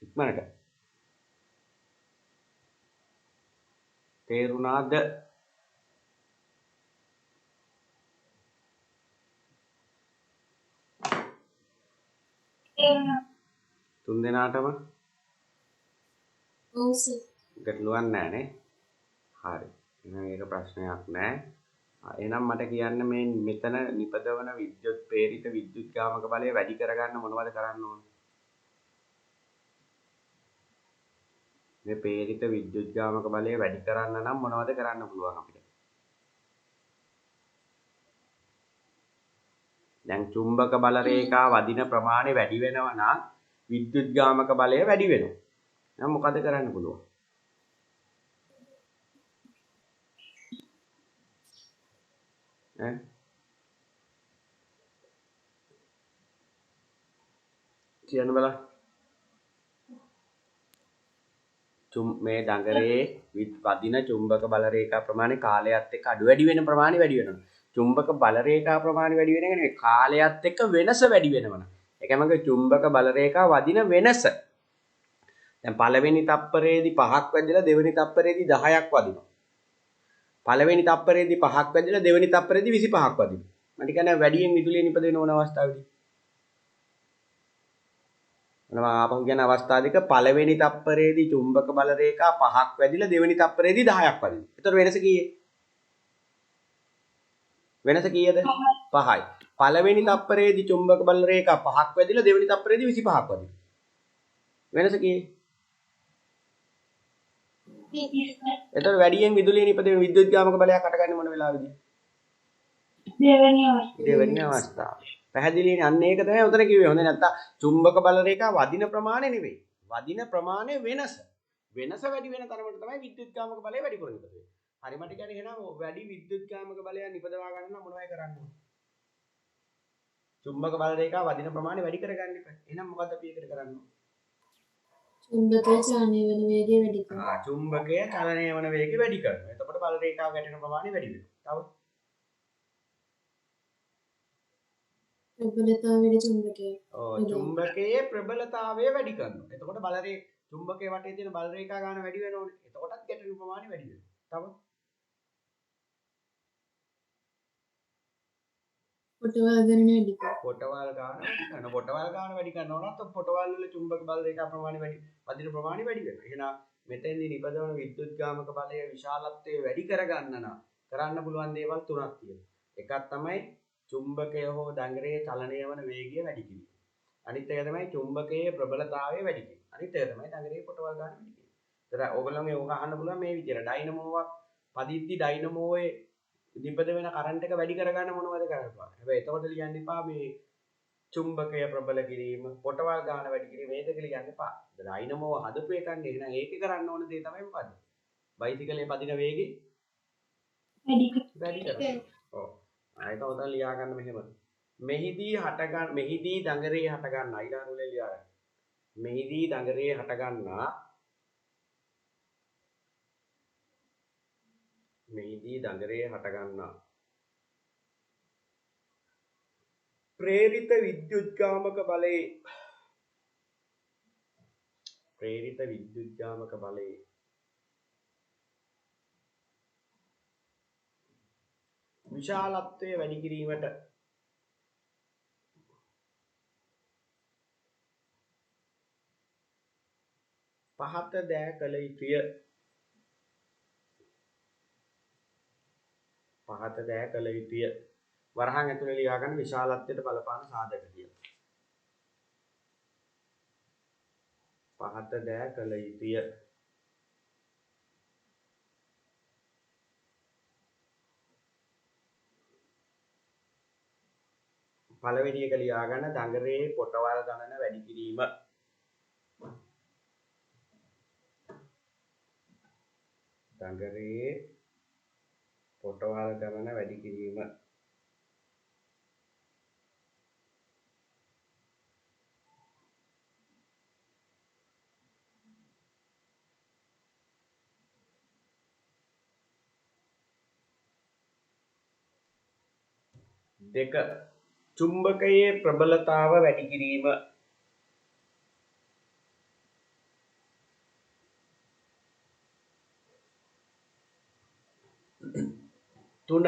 ඉක්මනට තේරුණාද? තුන් දෙනාටම ඔව් සර්. ගැටලුවක් නැහැ නේ. හරි. එහෙනම් ඒක ප්‍රශ්නයක් නැහැ. එහෙනම් මට කියන්න මේ මෙතන නිපදවන විද්‍යුත් ප්‍රේරිත විද්‍යුත්ගාමක බලය වැඩි කරගන්න මොනවද කරන්න ඕන? මේ ප්‍රේරිත විද්‍යුත්ගාමක බලය වැඩි කරන්න නම් මොනවද කරන්න පුළුවන් අපිට? දැන් චුම්බක බල රේඛා වදින ප්‍රමාණය වැඩි වෙනවා නම් විද්‍යුත්ගාමක බලය වැඩි වෙනවා. එහෙනම් මොකද කරන්න පුළුවන්? ඈ කියන්න බලන්න. මේ දඟරේ වදින චුම්බක බල රේඛා ප්‍රමාණය කාලයත් එක්ක අඩු වැඩි වෙන ප්‍රමාණය වැඩි වෙනවා. චුම්බක බල රේඛා ප්‍රමාණය වැඩි වෙන එක නෙවෙයි කාලයත් එක්ක වෙනස වැඩි වෙනවා. ඒ කියන්නේ චුම්බක බල රේඛා වදින වෙනස. දැන් පළවෙනි තප්පරයේදී 5ක් වැදිලා දෙවෙනි තප්පරයේදී 10ක් වදිනවා. පළවෙනි තප්පරයේදී 5ක් වැදිලා දෙවෙනි තප්පරයේදී 25ක් වදිනවා. මට කියන්නේ වැඩියෙන් විදුලිය නිපද වෙන ඕන අවස්ථාවේදී. මොනවා ආපහු කියන අවස්ථා දෙක පළවෙනි තප්පරයේදී චුම්බක බල රේඛා 5ක් වැඩිලා දෙවෙනි තප්පරයේදී 10ක් වැඩිලා. ඒතර වෙනස කීයේ? වෙනස කීයද? 5යි. පළවෙනි තප්පරයේදී චුම්බක බල රේඛා 5ක් වැඩිලා දෙවෙනි තප්පරයේදී 25ක් වැඩිලා. වෙනස කීයේ? එතකොට වැඩියෙන් විදුලිය නිපදවන විද්‍යුත්ගාමක බලයක් අටගන්නේ මොන වෙලාවෙදී? දෙවෙනි අවස්ථාව. පැහැදිලිනේ. අන්න ඒක තමයි උතන කිව්වේ. හොඳ නැත්තම් චුම්බක බල රේඛා වදින ප්‍රමාණය නෙවෙයි. වදින ප්‍රමාණය වෙනස. වෙනස වැඩි වෙන තරමට තමයි විද්‍යුත්ගාමක බලය වැඩිපුර නිපදවෙන්නේ. හරි මට කියන්නේ එහෙනම් වැඩි විද්‍යුත්ගාමක බලය නිපදවා ගන්න නම් මොනවයි කරන්න ඕනේ? චුම්බක බල රේඛා වදින ප්‍රමාණය වැඩි කරගන්න එපා. එහෙනම් මොකද්ද අපි ඒකට කරන්න ඕනේ? චුම්බකය චලනය වන වේගය වැඩි කරනවා. චුම්බකය චලනය වන වේගය වැඩි කරනවා. එතකොට බල රේඛාව ගැටෙන ප්‍රමාණය වැඩි වෙනවා. තව ප්‍රබලතාවයේ චුම්බකය. චුම්බකයේ ප්‍රබලතාවය වැඩි කරනවා. එතකොට චුම්බකයේ වටේ තියෙන බල රේඛා ගාන වැඩි වෙනෝනේ. එතකොටත් ගැටෙන ප්‍රමාණය වැඩි වෙනවා. තව පොටවල් ගණන වැඩි කරනවා. පොටවල් ගාන වැඩි කරනවා. පොටවල් ගාන වැඩි කරනවා නම් පොටවල් වල චුම්බක බල රේඛා ප්‍රමාණය වැඩි වදින ප්‍රමාණය වැඩි වෙනවා. එහෙනම් මෙතෙන්දී නිපදවන විද්‍යුත්ගාමක බලය විශාලත්වය වැඩි කරගන්න නම් කරන්න පුළුවන් දේවල් තුනක් තියෙනවා. එකක් තමයි චුම්බකය හෝ දඟරයේ චලනය වන වේගය වැඩි කිරීම. අනිත් එක තමයි චුම්බකයේ ප්‍රබලතාවය වැඩි කිරීම. අනිත් එක තමයි දඟරයේ පොටවල් ගන්න වැඩි කිරීම. ඒතර ඕගොල්ලන්ගේ ඕක අහන්න පුළුවන් මේ විදිහට ඩයිනමෝවක් පදිද්දි ඩයිනමෝයේ නිපද වෙන කරන්ට් එක වැඩි කරගන්න මොනවද කරන්නේ? හැබැයි එතකොට ලියන්න එපා මේ චුම්බකය ප්‍රබල කිරීම, පොටවල් ගන්න වැඩි කිරීම මේ දෙක ලියන්න එපා. ඩයිනමෝව හදපු එකන්නේ එහෙනම් ඒකේ කරන්න ඕන දේ තමයි මොකද්ද? බයිසිකලේ පදින වේගෙ වැඩි කරනවා. ඔව්. ආයෙත් උතන ලියා ගන්න මෙහෙම. මෙහිදී දඟරේ හට ගන්න අයිලානුලේ ලියා ගන්න. මෙහිදී දඟරේ හට ගන්නා ප්‍රේරිත විද්‍යුත්ගාමක බලයේ විශාලත්වය වැඩි කිරීමට පහත දෑ කළ යුතුය. වරහන් ඇතුලේ ලියා ගන්න විශාලත්වයට බලපාන සාධක කියලා. පහත දෑ කළ යුතුය. පළවෙනි එක ලියා ගන්න දඟරේ පොටවල් ගණන වැඩි කිරීම. දඟරේ පොටවල් ගණන වැඩි කිරීම. දෙක චුම්බකයේ ප්‍රබලතාව වැඩි කිරීම. තුන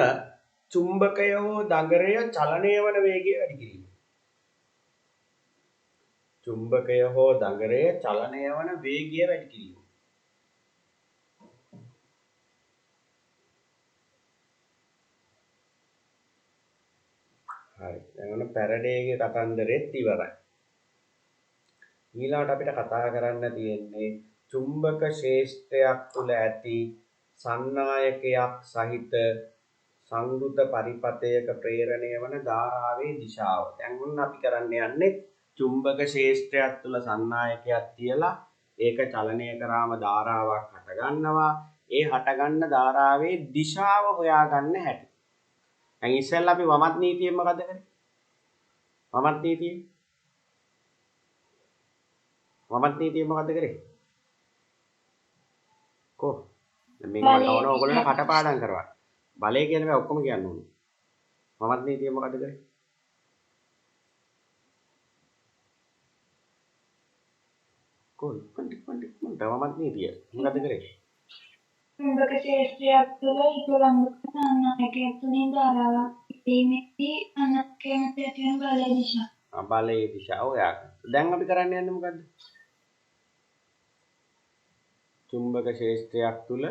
චුම්බකය හෝ දඟරය චලනය වන වේගය වැඩි කිරීම. චුම්බකය හෝ දඟරය චලනය වන වේගය වැඩි කිරීම. හරි. දැන් ඔන්න පැරඩේගේ කතන්දරෙත් ඉවරයි. ඊළඟට අපිට කතා කරන්න තියෙන්නේ චුම්බක ශේෂ්ත්‍රයක් තුල ඇති සන්නායකයක් සහිත සංවෘත පරිපථයක ප්‍රේරණය වන ධාරාවේ දිශාව. දැන් ඔන්න අපි කරන්න යන්නේ චුම්බක ශේෂ්ත්‍රයක් තුල සන්නායකයක් තියලා ඒක චලනය කරාම ධාරාවක් හට ගන්නවා. ඒ හට ගන්න ධාරාවේ දිශාව හොයාගන්න හැටි. දැන් ඉස්සෙල්ලා අපි වමත් නීතියෙන් මොකද කරේ? වමත් නීතියෙන් මොකද කරේ? කො මේක මට ඕන ඕගොල්ලෝ කටපාඩම් කරවා. බලය කියන මේ ඔක්කොම කියන්න ඕනේ. වමත් නීතියෙන් මොකද කරේ? වමත් නීතිය මොකද කරේ? චුම්බක ශේෂ්ත්‍රයක් තුළ ඉක්වලංගක සන්නායකයක් තුලින් ධාරාවක් ඉදීමේදී අනක්කේම ඇතිවන බලය දිශා. බලයේ දිශාව හොයාගන්න. දැන් අපි කරන්න යන්නේ මොකද්ද? චුම්බක ක්ෂේත්‍රයක් තුල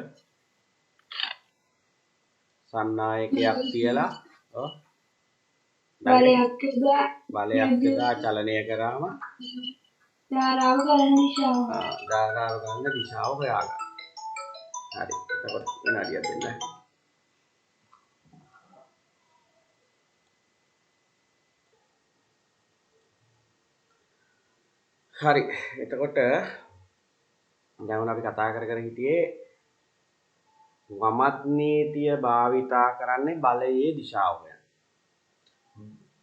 සන්නායකයක් තියලා බලයක් යොදා චලනය කරාම ධාරාව ගලන දිශාව. ධාරාව ගන්න දිශාව හොයාගන්න. හරි. එතකොට විනාඩියක් දෙන්න. හරි. එතකොට දැන් අපි කතා කර හිටියේ වමත් නීතිය භාවිතා කරන්නේ බලයේ දිශාව හොයන්න.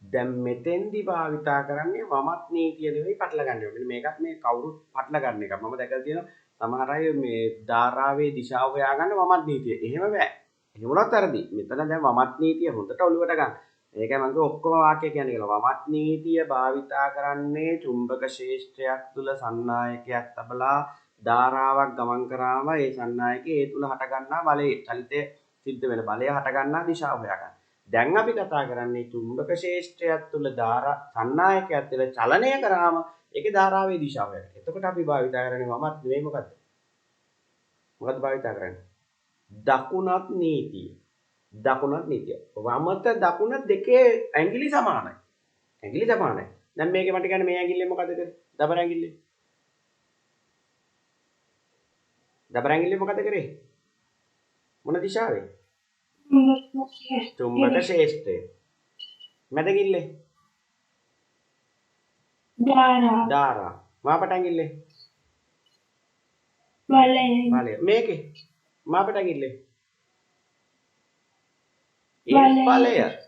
දැන් මෙතෙන්දි භාවිතා කරන්නේ වමත් නීතිය නෙවෙයි පටල ගන්න ඕනේ. මේකත් මේ කවුරුත් පටල ගන්න එක. මම දැකලා තියෙනවා සමහර අය මේ ධාරාවේ දිශාව හොයාගන්න වමත් නීතිය. එහෙම බෑ. එහෙම වුණත් වැරදි. මෙතන දැන් වමත් නීතිය හොඳට ඔලුවට ගන්න. ඒකයි මම ඔක්කොම වාක්‍ය කියන්නේ කියලා. වමත් නීතිය භාවිතා කරන්නේ චුම්බක ක්ෂේත්‍රයක් තුල සන්නායකයක් තබලා ධාරාවක් ගමන් කරාම ඒ සන්නායකයේ ඒ තුල හට ගන්නා බලයේ චලිතය සිද්ධ වෙන බලය හට ගන්නා දිශාව හොයාගන්න. දැන් අපි කතා කරන්නේ චුම්බක ක්ෂේත්‍රයක් තුල සන්නායකයක් තුළ චලනය කරාම ඒකේ ධාරාවේ දිශාව හොයාගන්න. එතකොට අපි භාවිතා කරන්නේ වමත් නෙවෙයි මොකද්ද? මොකද්ද භාවිතා කරන්නේ? දකුණත් නීතිය. දකුණත් නීතිය. වමත දකුණ දෙකේ ඇඟිලි සමානයි. ඇඟිලි සමානයි. දැන් මේකේ මට කියන්නේ මේ ඇඟිල්ලෙන් මොකද කරේ? දබර ඇඟිල්ලෙන්. දබර ඇඟිල්ලෙන් මොකද කරේ? මොන දිශාවේ? චුම්බක ක්ෂේත්‍රය. මැදගිල්ලේ? ධාරා. මාපට ඇඟිල්ලේ? බලය. මේකේ? මාපට ඇඟිල්ලේ?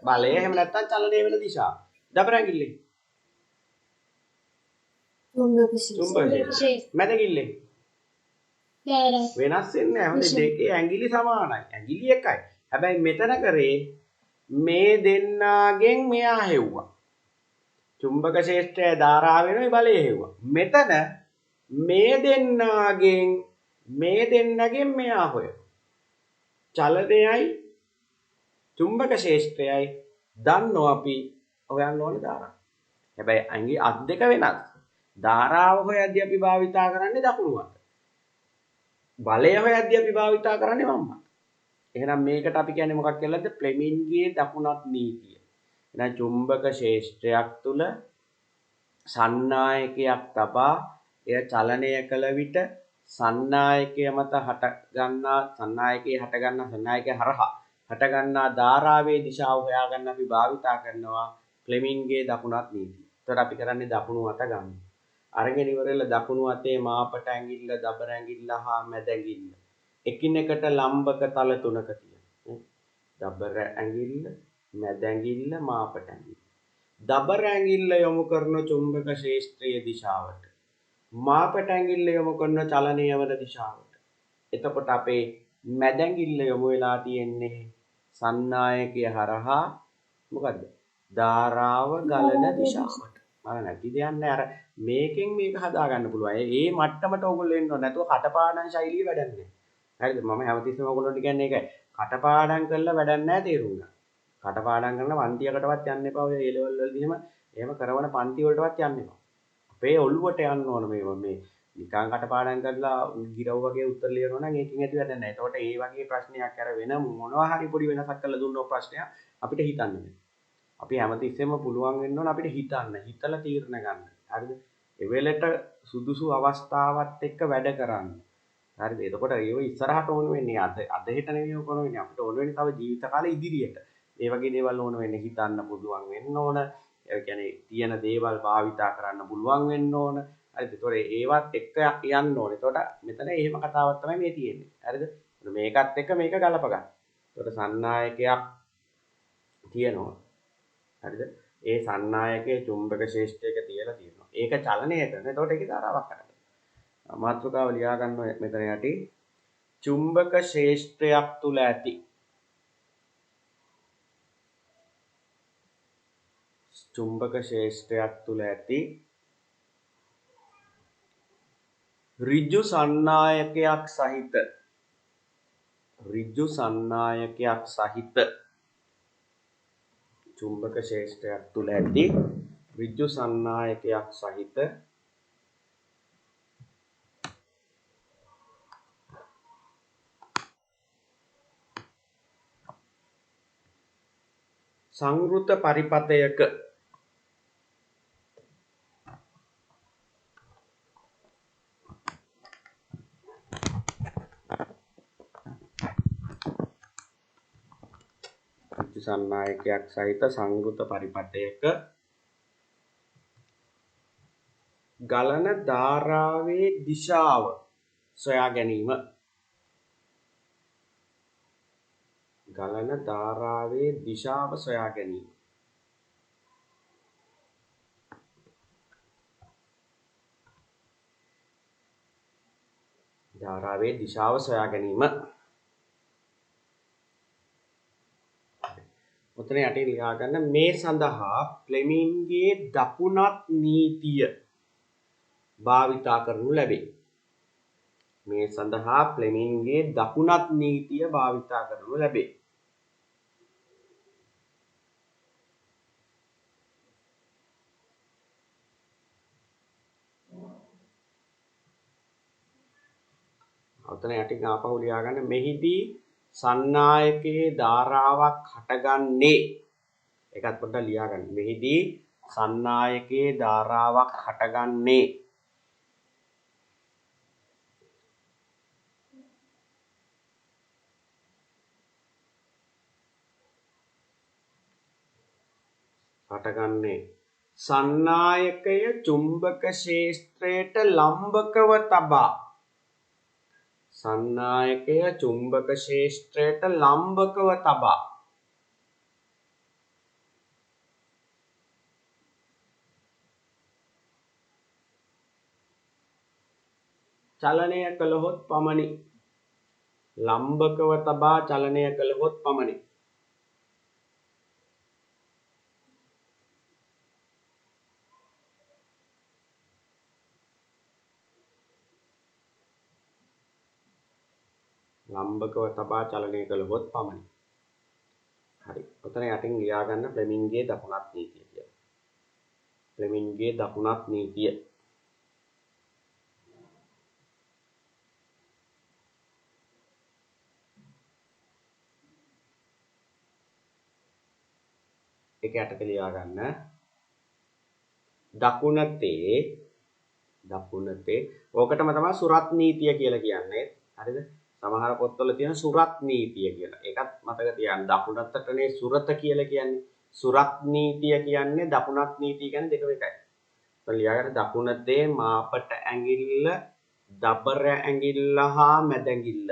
බලය එහෙම නැත්නම් චලනය වෙන දිශාව. දබර ඇඟිල්ලේ? චුම්බක මැදගිල්ලේ? වෙනස් වෙන්නේ නැහැ. හොඳ දෙකේ ඇඟිලි සමානයි. ඇඟිලි එකයි. හැබැයි මෙතන කරේ මේ දෙන්නාගෙන් මෙයා හෙව්වා. චුම්බක ක්ෂේත්‍රයේ ධාරාව වෙනුයි බලය හෙව්වා. මෙතන මේ දෙන්නගෙන් මෙයා හොයනවා. චලනයයි චුම්බක ක්ෂේත්‍රයයි දන්නෝ අපි හොයන්න ඕනේ ධාරාව. හැබැයි අංගි අත් දෙක වෙනස්. ධාරාව හොයද්දී අපි භාවිතා කරන්නේ දකුණු අත. බලය හොයද්දී අපි භාවිතා කරන්නේ වම් අත. එහෙනම් මේකට අපි කියන්නේ මොකක් කියලාද? ෆ්ලෙමින්ගේ දකුණත් නීතිය. එහෙනම් චුම්බක ක්ෂේත්‍රයක් තුල සන්නායකයක් තබා එය චලනය කළ විට සන්නායකය මත සන්නායකය හරහා හට ගන්නා ධාරාවේ දිශාව හොයාගන්න අපි භාවිතා කරනවා ෆ්ලෙමින්ගේ දකුණත් නීතිය. එතකොට අපි කරන්නේ දකුණු අත ගන්න. අරගෙන ඉවරලා දකුණු අතේ මාපට ඇඟිල්ල, දබර ඇඟිල්ල හා මැද ඇඟිල්ල එකිනෙකට ලම්බක තල තුනක තියෙනවා. දබර ඇඟිල්ල, මැද ඇඟිල්ල, මාපට ඇඟිල්ල. දබර ඇඟිල්ල යොමු කරන චුම්බක ක්ෂේත්‍රයේ දිශාවට. මාපට ඇඟිල්ල යොමු කරන චලනය වන දිශාවට. එතකොට අපේ මැද ඇඟිල්ල යොමු වෙලා තියෙන්නේ සන්නායකය හරහා මොකද්ද? ධාරාව ගලන දිශාවට. මම නැති දෙයක් නෑ. අර මේකෙන් මේක හදා ගන්න පුළුවන්. ඒ මට්ටමට ඕගොල්ලෝ එන්න ඕනේ. නැතුව කටපාඩම් ශෛලිය වැඩක් නෑ. හරිද? මම හැමතිස්සෙම ඔයගොල්ලන්ට කියන්නේ ඒකයි. කටපාඩම් කරලා වැඩක් නැහැ තේරුම් ගන්න. කටපාඩම් කරන පන්තියකටවත් යන්න එපා. ඔය A level වලදී එහෙම කරවන පන්ති වලටවත් යන්න එපා. අපේ ඔළුවට යන්න ඕන මේ නිකන් කටපාඩම් කරලා ගිරව් වගේ උත්තර ලියනවා නම් ඒකෙන් ඇති වැඩක් නැහැ. ඒකට ඒ වගේ ප්‍රශ්නයක් අර වෙන මොනවා හරි පොඩි වෙනසක් කරලා දුන්නොත් ප්‍රශ්නයක් අපිට හිතන්න බෑ. අපි හැමතිස්සෙම පුළුවන් වෙන්න ඕන අපිට හිතලා තීරණ ගන්න. හරිද? ඒ වෙලට සුදුසු අවස්ථාවත් එක්ක වැඩ කරන්න. හරිද? එතකොට ඒව ඉස්සරහට ඕන වෙන්නේ අද හෙට නෙවෙයි ඕන වෙන්නේ. අපිට ඕන වෙන්නේ තව ජීවිත කාලේ ඉදිරියට. මේ වගේ දේවල් ඕන වෙන්නේ හිතන්න පුළුවන් වෙන්න ඕන. ඒ කියන්නේ තියෙන දේවල් භාවිතා කරන්න පුළුවන් වෙන්න ඕන. හරිද? ඒතකොට ඒවත් එක්ක යන්න ඕනේ. එතකොට මෙතන එහෙම කතාවක් තමයි මේ තියෙන්නේ. හරිද? මේකත් එක්ක මේක ගලප ගන්න. එතකොට සන්නායකයක් තියෙනවා. හරිද? ඒ සන්නායකයේ චුම්බක ක්ෂේත්‍රයක තියලා තියෙනවා. ඒක චලනය කරන. එතකොට ඒකේ ධාරාවක් කරනවා. මාතෘකාව ලියා ගන්න මෙතන යටි චුම්බක ක්ෂේත්‍රයක් තුල ඇති ඍජු සන්නායකයක් සහිත චුම්බක ක්ෂේත්‍රයක් තුල ඇති ඍජු සන්නායකයක් සහිත සංවෘත පරිපථයක ඍජු සන්නායකයක් සහිත සංවෘත පරිපථයක ගලන ධාරාවේ දිශාව සොයා ගැනීම. ගලන ධාරාවේ දිශාව සොයා ගැනීම. ධාරාවේ දිශාව සොයා ගැනීම. උතන යටින් ලියා ගන්න මේ සඳහා ෆ්ලෙමින්ගේ දකුණත් නීතිය භාවිතා කරනු ලැබේ. මේ සඳහා ෆ්ලෙමින්ගේ දකුණත් නීතිය භාවිතා කරනු ලැබේ. ඔතන යටින් ආපහු ලියා ගන්න මෙහිදී සන්නායකයේ ධාරාවක් හටගන්නේ ඒකත් පොඩ්ඩක් ලියා ගන්න. මෙහිදී සන්නායකයේ ධාරාවක් හටගන්නේ සන්නායකය චුම්බක ක්ෂේත්‍රයට ලම්බකව තබා සන්නායකය චුම්බක ක්ෂේත්‍රයට ලම්බකව තබා චලනය කළහොත් පමණි. ලම්බකව තබා චලනය කළහොත් පමණි. ලම්බකව තබා චලනය කළහොත් පමණි. හරි. ඔතන යටින් ලියා ගන්න ෆ්ලෙමින්ගේ දකුණත් නීතිය කියලා. ෆ්ලෙමින්ගේ දකුණත් නීතිය. ඒක යටට ලියා ගන්න දකුණතේ ඕකටම තමයි සුරත් නීතිය කියලා කියන්නේ. හරිද? සමහර පොත්වල තියෙන සුරත් නීතිය කියලා. ඒකත් මතක තියාගන්න. දකුණතටනේ සුරත කියලා කියන්නේ. සුරත් නීතිය කියන්නේ දකුණත් නීතිය කියන්නේ දෙකම එකයි. එතන ලියාගන්න දකුණතේ මාපට ඇඟිල්ල, දබර ඇඟිල්ල හා මැද ඇඟිල්ල.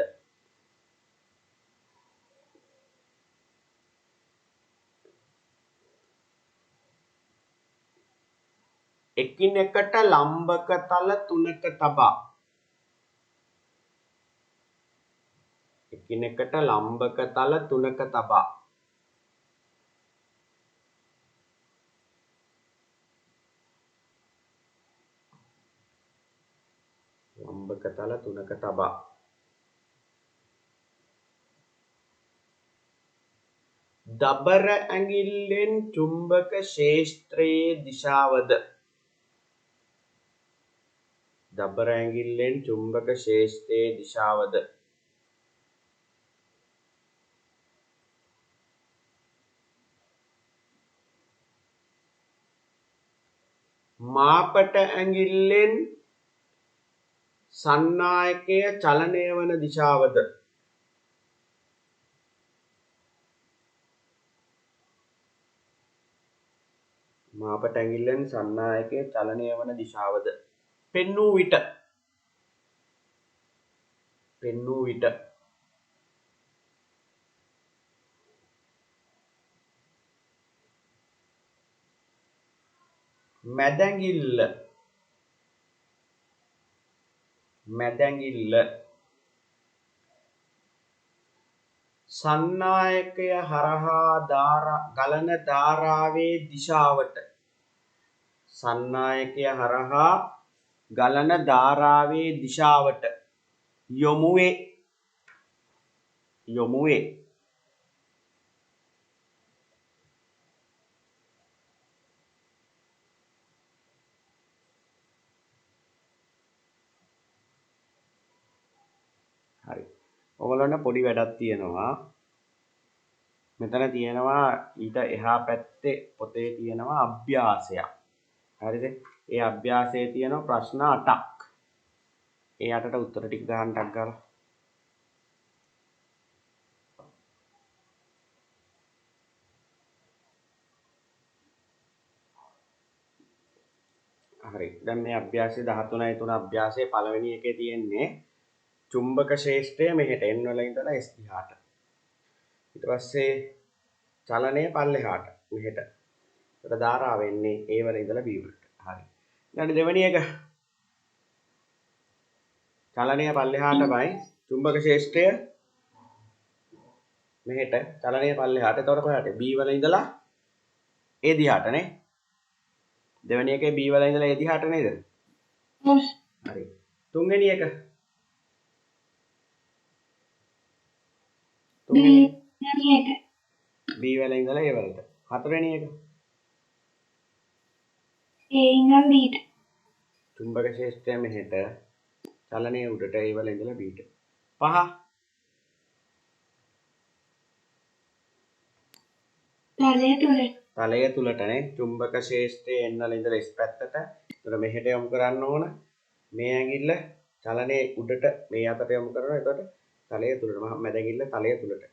එකිනෙකට ලම්බක තල තුනක තබා එකිනෙකට ලම්බක තල තුනක තබා ලම්බක තල තුනක තබා දබර ඇඟිල්ලෙන් චුම්බක ක්ෂේත්‍රයේ දිශාවද දබර ඇඟිල්ලෙන් චුම්බක ක්ෂේත්‍රයේ දිශාවද මාපට ඇඟිල්ලෙන් සන්නායකය චලනය වන දිශාවද මාපට ඇඟිල්ලෙන් සන්නායකය චලනය වන දිශාවද පෙන්වූ විට මැදැඟිල්ල සන්නායකය හරහා ගලන ධාරාවේ දිශාවට සන්නායකය හරහා ගලන ධාරාවේ දිශාවට යොමු වේ. ඔයගොල්ලන්ට පොඩි වැඩක් තියෙනවා. මෙතන තියෙනවා ඊට එහා පැත්තේ පොතේ තියෙනවා අභ්‍යාසයක්. හරිද? ඒ අභ්‍යාසයේ තියෙනවා ප්‍රශ්න 8ක්. ඒ 8ට උත්තර ටික ගන්න ටක් ගාලා. හරි. දැන් මේ අභ්‍යාසයේ 13යි 3 අභ්‍යාසයේ පළවෙනි එකේ තියෙන්නේ චුම්බක ශේෂ්ඨය මෙහෙට n වල ඉඳලා s දිහාට. ඊට පස්සේ චලනය පල්ලෙහාට මෙහෙට. ඒතර ධාරාව එන්නේ a වල ඉඳලා b වලට. හරි. ඊළඟ දෙවෙනි එක චලනය පල්ලෙහාටමයි චුම්බක ශේෂ්ඨය මෙහෙට චලනය පල්ලෙහාට. එතකොට කොහාට b වල ඉඳලා a දිහාටනේ. දෙවෙනි එකේ b වල ඉඳලා a දිහාට නේද? හරි. තුන්වෙනි එක B වල ඉඳලා A වලට. හතරවෙනි එක A ඉඳන් B ට. චුම්බක ශේෂ්ඨය මෙහෙට චලනය උඩට A වල ඉඳලා B ට. පහ තලය තුලටනේ චුම්බක ශේෂ්ඨයේ n වල ඉඳලා S පැත්තට. ඒතර මෙහෙට යොමු කරන්න ඕන. මේ ඇඟිල්ල චලනයේ උඩට මේ අතට යොමු කරනවා. එතකොට තලය තුලට මැද ඇඟිල්ල තලය තුලට.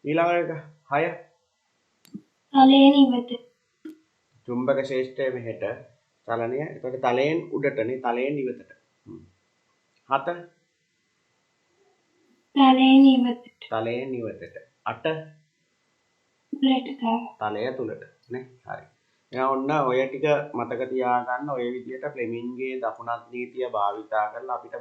ඊළඟ එක 6 තලයෙන් ඉවත. චුම්බක ශේෂ්ඨය මෙහෙට චලනය. එතකොට තලයෙන් උඩටනේ තලයෙන් ඉවතට. 7 තලයෙන් ඉවතට. තලයෙන් ඉවතට. 8 තලය තුලට නේ. හරි. එහෙනම් ඔන්න ඔය ටික මතක තියාගන්න. ඔය විදිහට ෆ්ලෙමින්ගේ දකුණත් නීතිය භාවිතා කරලා අපිට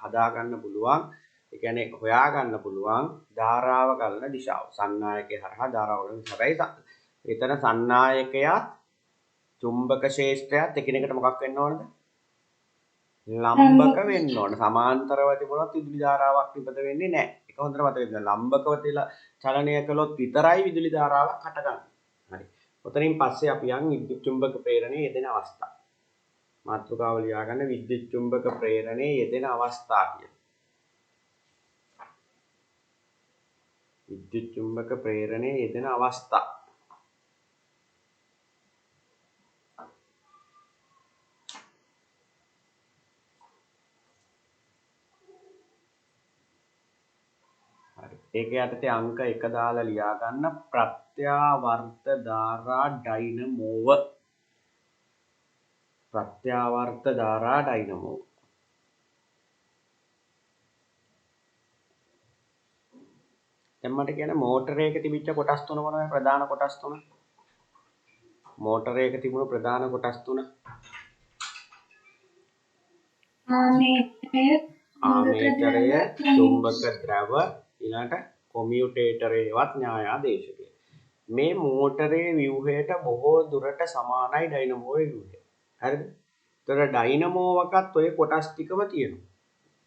හදා ගන්න පුළුවන්. ඒ කියන්නේ හොයා ගන්න පුළුවන් ධාරාව ගලන දිශාව. සන්නායකයේ හරහා ධාරාව ගලන දිශාව. හැබැයි එතන සන්නායකයත් චුම්බක ශේෂ්ඨයත් එකිනෙකට මොකක් වෙන්න ඕනද? ලම්බක වෙන්න ඕන. සමාන්තරව තිබුණොත් විදුලි ධාරාවක් නිපද වෙන්නේ නැහැ. ඒක හොඳට මතක තියාගන්න. ලම්බකව තියලා චලනය කළොත් විතරයි විදුලි ධාරාවක් හටගන්නේ. හරි. ඔතනින් පස්සේ අපි යන් විද්‍යුත් චුම්බක ප්‍රේරණයේ යෙදෙන අවස්ථා. මාතෘකාව ලියා ගන්න විද්‍යුත් චුම්බක ප්‍රේරණයේ යෙදෙන අවස්ථා කියලා. විද්‍යුත් චුම්බක ප්‍රේරණයේ යෙදෙන අවස්ථා. හරි. ඒක යටතේ අංක 1 දාලා ලියා ගන්න ප්‍රත්‍යාවර්ත ධාරා ඩයිනමෝව. ප්‍රත්‍යාවර්ත ධාරා ඩයිනමෝව. දැන් මට කියන්න මෝටරයක තිබිච්ච කොටස් තුන මොනවද? ප්‍රධාන කොටස් තුන. මෝටරයක තිබුණු ප්‍රධාන කොටස් තුන. ආමේටරය, චුම්බක ද්‍රව, ඊළඟට කොමියුටේටරේවත් න්‍යායාදේශකය. මේ මෝටරයේ ව්‍යුහයට බොහෝ දුරට සමානයි ඩයිනමෝවේ ව්‍යුහය. හරිද? ඒතර ඩයිනමෝවකත් ඔය කොටස් ටිකම තියෙනවා.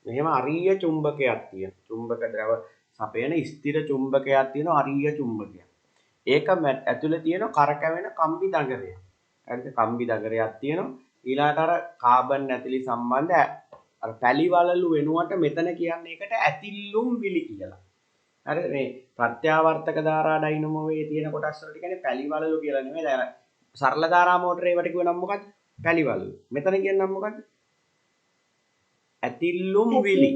මෙහෙම අරීය චුම්බකයක් තියෙනවා. චුම්බක ද්‍රව සපයන ස්ථිර චුම්බකයක් තියෙනවා අරීය චුම්බකයක්. ඒක ඇතුලේ තියෙන කරකැවෙන කම්බි දඟරයක්. හරිද? කම්බි දඟරයක් තියෙනවා. ඊළාට අර කාබන් ඇතිලි සම්බන්ධ අර පැලිවලලු වෙනුවට මෙතන කියන්නේ ඒකට ඇතිල්ලුම් විලි කියලා. හරිද? මේ ප්‍රත්‍යාවර්තක ධාරා ඩයිනමෝවේ තියෙන කොටස් වලට කියන්නේ පැලිවලලු කියලා නෙමෙයි. දැන් සරල ධාරා මෝටරේ වට කිව්ව නම් මොකද්ද? පැලිවලලු. මෙතන කියන්නේ නම් මොකද්ද? ඇතිල්ලුම් විලි.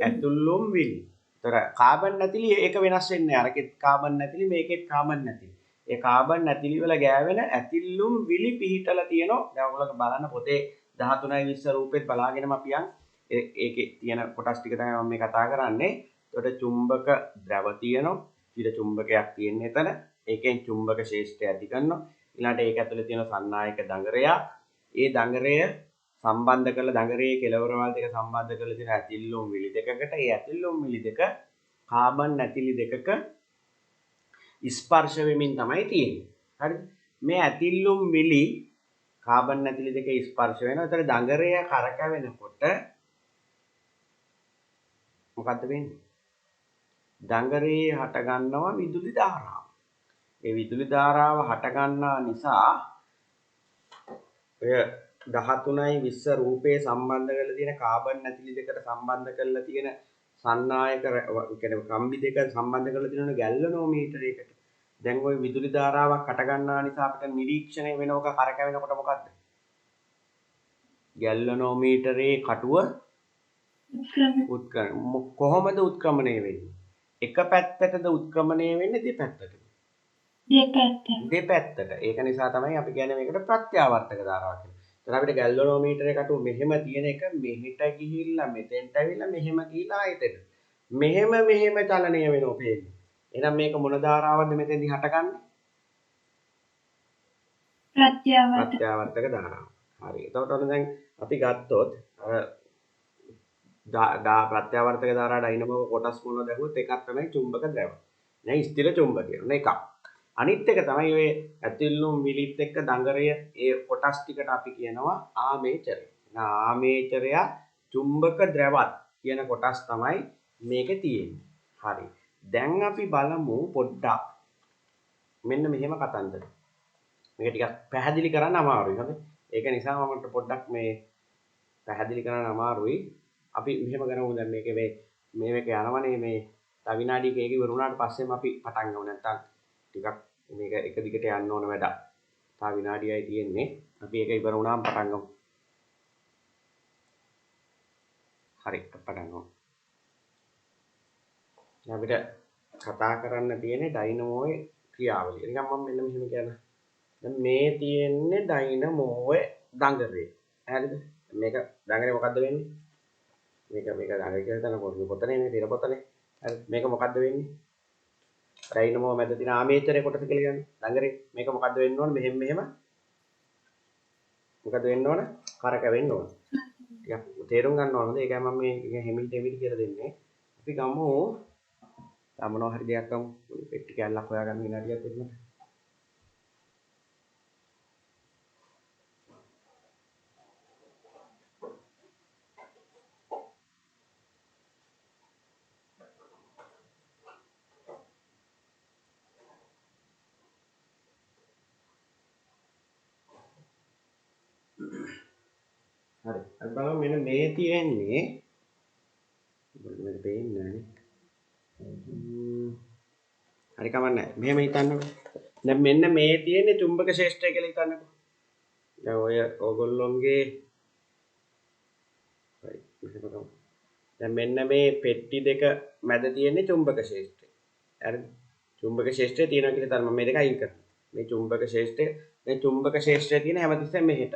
ඇතුල්ලුම් විලි. ඒතර කාබන් නැතිලි ඒක වෙනස් වෙන්නේ නැහැ. අරකෙත් කාබන් නැතිලි මේකෙත් කාබන් නැතිලි. ඒ කාබන් නැතිලි වල ගෑවෙන ඇතිල්ලුම් විලි පිහිටලා තියෙනවා. දැන් ඔයගොල්ලෝ බලන්න පොතේ 13:20 රූපෙත් බලාගෙනම අපි යන් ඒකේ තියෙන කොටස් ටික තමයි මම මේ කතා කරන්නේ. එතකොට චුම්බක ද්‍රව තියෙනවා. ඊට චුම්බකයක් තියෙන එතන. ඒකෙන් චුම්බක ශේෂ්ඨය ඇති කරනවා. ඊළඟට ඒක ඇතුලේ තියෙන සන්නායක දඟරයක්. ඒ දඟරය සම්බන්ධ කරලා දඟරයේ කෙළවරවල් දෙක සම්බන්ධ කරලා තියෙන ඇතිල්ලුම් විලි දෙකකට. ඒ ඇතිල්ලුම් විලි දෙක කාබන් නැතිලි දෙකක ස්පර්ශ වෙමින් තමයි තියෙන්නේ. හරිද? මේ ඇතිල්ලුම් විලි කාබන් නැතිලි දෙක ස්පර්ශ වෙනවා. ඒතර දඟරය කරකැවෙනකොට මොකද්ද වෙන්නේ? දඟරේ හට ගන්නවා විදුලි ධාරාව. ඒ විදුලි ධාරාව හට ගන්නා නිසා ඔය 13:20 රූපේ සම්බන්ධ කරලා තියෙන කාබන් නැතිලි දෙකට සම්බන්ධ කරලා තියෙන සන්නායක කියන්නේ කම්බි දෙක සම්බන්ධ කරලා තියෙනවනේ ගැල්වනෝමීටරයකට. දැන් ওই විදුලි ධාරාවක් අට ගන්නා නිසා අපිට නිරීක්ෂණය වෙනවක කරකැවෙනකොට මොකද්ද? ගැල්වනෝමීටරේ කටුව කොහොමද උත්ක්‍රමණය වෙන්නේ? එක පැත්තටද උත්ක්‍රමණය වෙන්නේ දෙපැත්තටද? දෙපැත්තට. ඒක නිසා තමයි අපි කියන්නේ මේකට ප්‍රත්‍යාවර්තක ධාරාව කියලා. එතන අපිට ගැල්වනෝමීටරේ කටුව මෙහෙම තියෙන එක මෙහෙට ගිහිල්ලා මෙතෙන්ට ඇවිල්ලා මෙහෙම ගිහිල්ලා ආයෙත් මෙහෙම චලනය වෙනවා පේන්නේ. එහෙනම් මේක මොන ධාරාවක්ද මෙතෙන්දි හටගන්නේ? ප්‍රත්‍යාවර්තක ධාරාව. හරි. එතකොට ඔන්න දැන් අපි ගත්තොත් ප්‍රත්‍යාවර්තක ධාරා ඩයිනමෝ කොටස් මොනවද දැහුවොත් එකක් තමයි චුම්බක ද්‍රව. දැන් ස්ථිර චුම්බකය. ඔන්න එකක්. අනිත් එක තමයි ඔය ඇතිල්ලුම් විලිත් එක්ක දඟරය ඒ කොටස් ටිකට අපි කියනවා ආමේචරය. ආමේචරය චුම්බක ද්‍රවත් කියන කොටස් තමයි මේකේ තියෙන්නේ. හරි. දැන් අපි බලමු පොඩ්ඩක් මෙන්න මෙහෙම කතන්දර. මේක ටිකක් පැහැදිලි කරන්න අමාරුයි. හරි. ඒක නිසා මම පොඩ්ඩක් මේ පැහැදිලි කරන්න අමාරුයි. අපි මෙහෙම කරමු දැන් මේකේ මේක යනවනේ මේ තව විනාඩි කීයක ඉවර වුණාට පස්සේම අපි පටන් ගමු නැත්තම් ටිකක් මේක එක දිගට යන්න ඕන වැඩක්. තව විනාඩියයි තියෙන්නේ. අපි ඒක ඉවර වුණාම පටන් ගමු. හරි පටන් ගමු. අපිට කතා කරන්න තියෙන්නේ ඩයිනමෝයේ ක්‍රියාවලිය. නිකන් මම මෙන්න මෙහෙම කියන. දැන් මේ තියෙන්නේ ඩයිනමෝයේ දඟරේ. හරිද? මේක දඟරේ මොකද්ද වෙන්නේ? මේක දඟරේ කියලා තන පොතනේ මේ තිර පොතනේ. හරි මේක මොකද්ද වෙන්නේ? ඩයිනමෝ මැද තියෙන ආමේචරේ කොටස කියලා කියන්නේ. දඟරේ මේක මොකද්ද වෙන්න ඕන? මෙහෙම මොකද වෙන්න ඕන? කරකැවෙන්න ඕන. ටිකක් තේරුම් ගන්න ඕනද? ඒකයි මම මේ හිමිට කියලා දෙන්නේ. අපි ගමු මොනවා හරි දෙයක් ගමු. පෙට්ටි කැල්ලක් හොයාගන්න විනාඩියක් දෙන්න. හරි. අපි බලමු මෙන්න මේ තියෙන්නේ මෙන්න පේන්නේ නැහැ. හරි කමන්නේ. මෙහෙම හිතන්නකෝ. දැන් මෙන්න මේ තියෙන්නේ චුම්බක ක්ෂේත්‍රය කියලා හිතන්නකෝ. දැන් ඔය ඕගොල්ලොන්ගේ හරි මෙහෙම ගමු. දැන් මෙන්න මේ පෙට්ටි දෙක මැද තියෙන්නේ චුම්බක ක්ෂේත්‍රය. හරිද? චුම්බක ක්ෂේත්‍රය තියෙනවා කියලා තමයි මම මේ දෙක අයින් කරනවා. මේ චුම්බක ක්ෂේත්‍රය දැන් චුම්බක ක්ෂේත්‍රය තියෙන හැමතිස්සෙම මෙහෙට.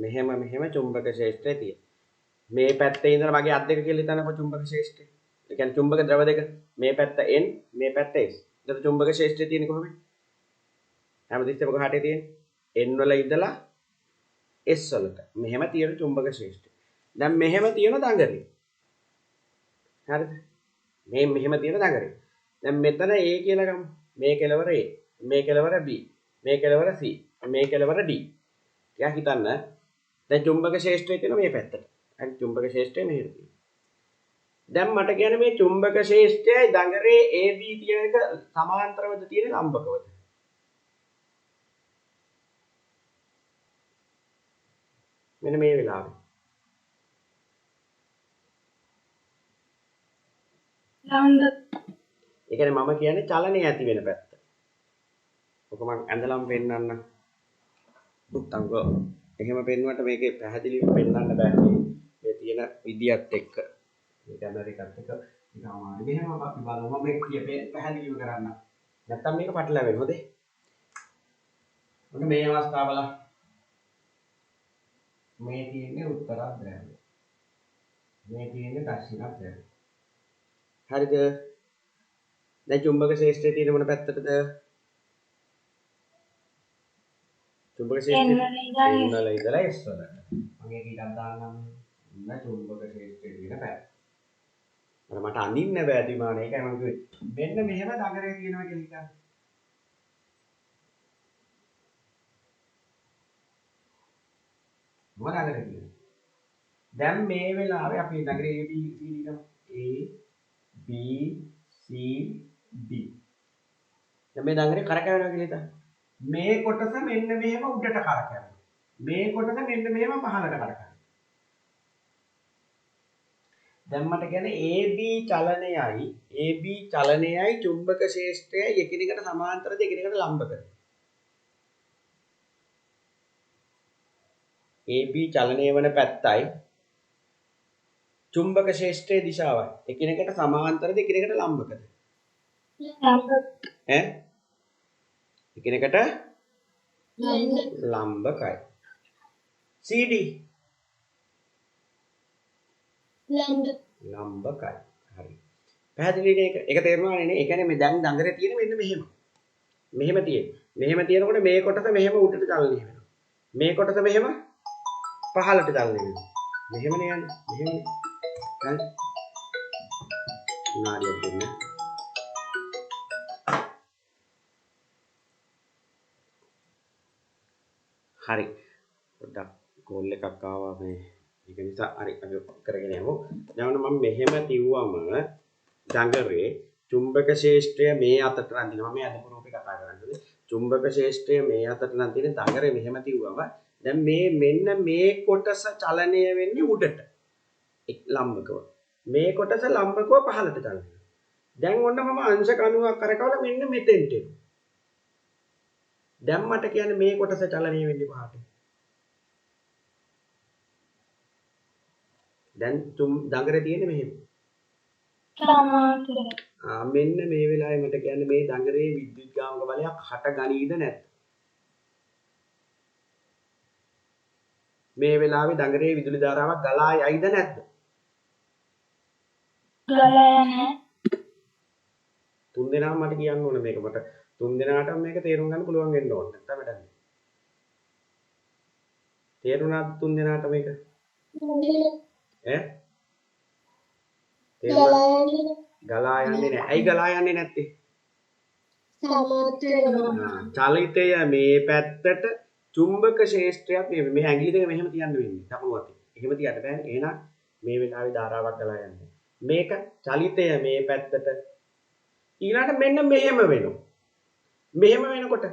මෙහෙම චුම්බක ක්ෂේත්‍රය තියෙන. මේ පැත්තේ ඉඳලා මගේ අත් දෙක කියලා හිතන්නකෝ චුම්බක ක්ෂේත්‍රය. ඒ කියන්නේ චුම්බක ද්‍රව දෙක මේ පැත්ත N මේ පැත්ත S. එතකොට චුම්බක ක්ෂේත්‍රය තියෙන්නේ කොහොමද? හැමතිස්සෙම කොහාටද තියෙන්නේ? N වල ඉඳලා S වලට. මෙහෙම තියෙන චුම්බක ක්ෂේත්‍රය. දැන් මෙහෙම තියෙන දඟරේ. හරිද? මෙහෙම තියෙන දඟරේ. දැන් මෙතන A කියලා ගමු. මේ කෙලවර A, මේ කෙලවර B, මේ කෙලවර C, මේ කෙලවර D. ටිකක් හිතන්න. දැන් චුම්බක ක්ෂේත්‍රය තියෙන මේ පැත්තට. හරි චුම්බක ක්ෂේත්‍රය මෙහෙට තියෙනවා. දැන් මට කියන්නේ මේ චුම්බක ක්ෂේත්‍රයයි දඟරේ AB කියන එක සමාන්තරවද තියෙන ලම්බකවද? මෙන්න මේ වෙලාවේ. ලම්බ. ඒ කියන්නේ මම කියන්නේ චලනය ඇති වෙන පැත්ත. ඔක මම ඇඳලම පෙන්නන්න. මුත්තංගෝ. එහෙම පෙන්නුවට මේකේ පැහැදිලිව පෙන්වන්න බෑ. මේ තියෙන විදියත් එක්ක. මේ කැමරා එකත් එක්ක නිකන් අමාරු. මෙහෙම අපි බලමු. මම මේක පැහැදිලිව කරන්න. නැත්තම් මේක පටලැවෙනවා හොදේ. මොන මේ අවස්ථාවල මේ තියෙන්නේ උත්තර ද්‍රව්‍ය. මේ තියෙන්නේ දක්ෂිණ ද්‍රව්‍ය. හරිද? දැන් චුම්බක ක්ෂේත්‍රයේ තියෙන මොන පැත්තටද? චුම්බක ක්ෂේත්‍රය ඉන්නල ඉඳලා S වලට. මම ඒක ඊටක් දාන්නම්. ඉන්න චුම්බක ක්ෂේත්‍රයේ තියෙන පැත්ත. මට අඳින්න බෑ දිමානේ. ඒකයි මම කිව්වේ. මෙන්න මෙහෙම දඟරේ තියෙනවා කියලා හිතන්න. මොකද දඟරේ තියෙන්නේ? දැන් මේ වෙලාවේ අපි දඟරේ A B C D ගමු. A B C D. දැන් මේ දඟරේ කරකැවෙනවා කියලා හිතන්න. මේ කොටස මෙන්න මෙහෙම උඩට කරකැවෙනවා. මේ කොටස මෙන්න මෙහෙම පහළට කරකැවෙනවා. දැන් මට කියන්නේ AB චලනයයි චුම්බක ක්ෂේත්‍රයයි එකිනෙකට සමාන්තරද එකිනෙකට ලම්බකද? AB චලනය වන පැත්තයි චුම්බක ක්ෂේත්‍රයේ දිශාවයි එකිනෙකට සමාන්තරද එකිනෙකට ලම්බකද? ඈ එකිනෙකට ලම්බකයි. CD ලම්බකයි. හරි. පැහැදිලි නේ? ඒක තේරුණානේ නේ? ඒ කියන්නේ මේ දැන් දඟරේ තියෙන මෙන්න මෙහෙම. මෙහෙම තියෙන. මෙහෙම තියෙනකොට මේ කොටස මෙහෙම උඩට චලනය වෙනවා. මේ කොටස මෙහෙම පහළට චලනය වෙනවා. මෙහෙමනේ යන්නේ. මෙහෙමනේ. හරි. නාඩියක් දෙන්න. හරි. පොඩ්ඩක් කෝල් එකක් ආවා මේ. ඒක නිසා හරි අපි කරගෙන යමු. දැන් මම මෙහෙම තිව්වම දඟරේ චුම්බක ක්ෂේත්‍රය මේ අතට නම් දිනවා. මේ අදපු රූපේ කතා කරන්නේ. චුම්බක ක්ෂේත්‍රය මේ අතට නම් තියෙන දඟරේ මෙහෙම තිව්වම දැන් මෙන්න මේ කොටස චලනය වෙන්නේ උඩට. ලම්බකව. මේ කොටස ලම්බකව පහළට චලනය වෙනවා. දැන් ඔන්න මම අංශක 90ක් කරකවලා මෙන්න මෙතෙන්ට එනවා. දැන් මට කියන්නේ මේ කොටස චලනය වෙන්නේ පහළට. දැන් දඟරේ තියෙන්නේ මෙහෙම. සමාන්තරයි. මෙන්න මේ වෙලාවේ මට කියන්නේ මේ දඟරේ විද්‍යුත්ගාමක බලයක් හට ගනීද නැද්ද? මේ වෙලාවේ දඟරේ විදුලි ධාරාවක් ගලා යයිද නැද්ද? ගලා නැහැ. තුන් දෙනාම මට කියන්න ඕනේ මේක. මට තුන් දෙනාටම මේක තේරුම් ගන්න පුළුවන් වෙන්න ඕනේ. නැත්නම් වැඩක් නෑ. තේරුණාද තුන් දෙනාට මේක? ඈ? ගලා යන්නේ නැහැ. ඇයි ගලා යන්නේ නැත්තේ? චලිතය මේ පැත්තට චුම්බක ක්ෂේත්‍රයක් මේ ඇඟිලි දෙක මෙහෙම තියන්න වෙන්නේ. දකුණු අතේ. එහෙම තියන්න බෑනේ. එහෙනම් මේ වෙලාවේ ධාරාවක් ගලා යන්නේ. මේක චලිතය මේ පැත්තට ඊළඟට මෙන්න මෙහෙම වෙනවා. මෙහෙම වෙනකොට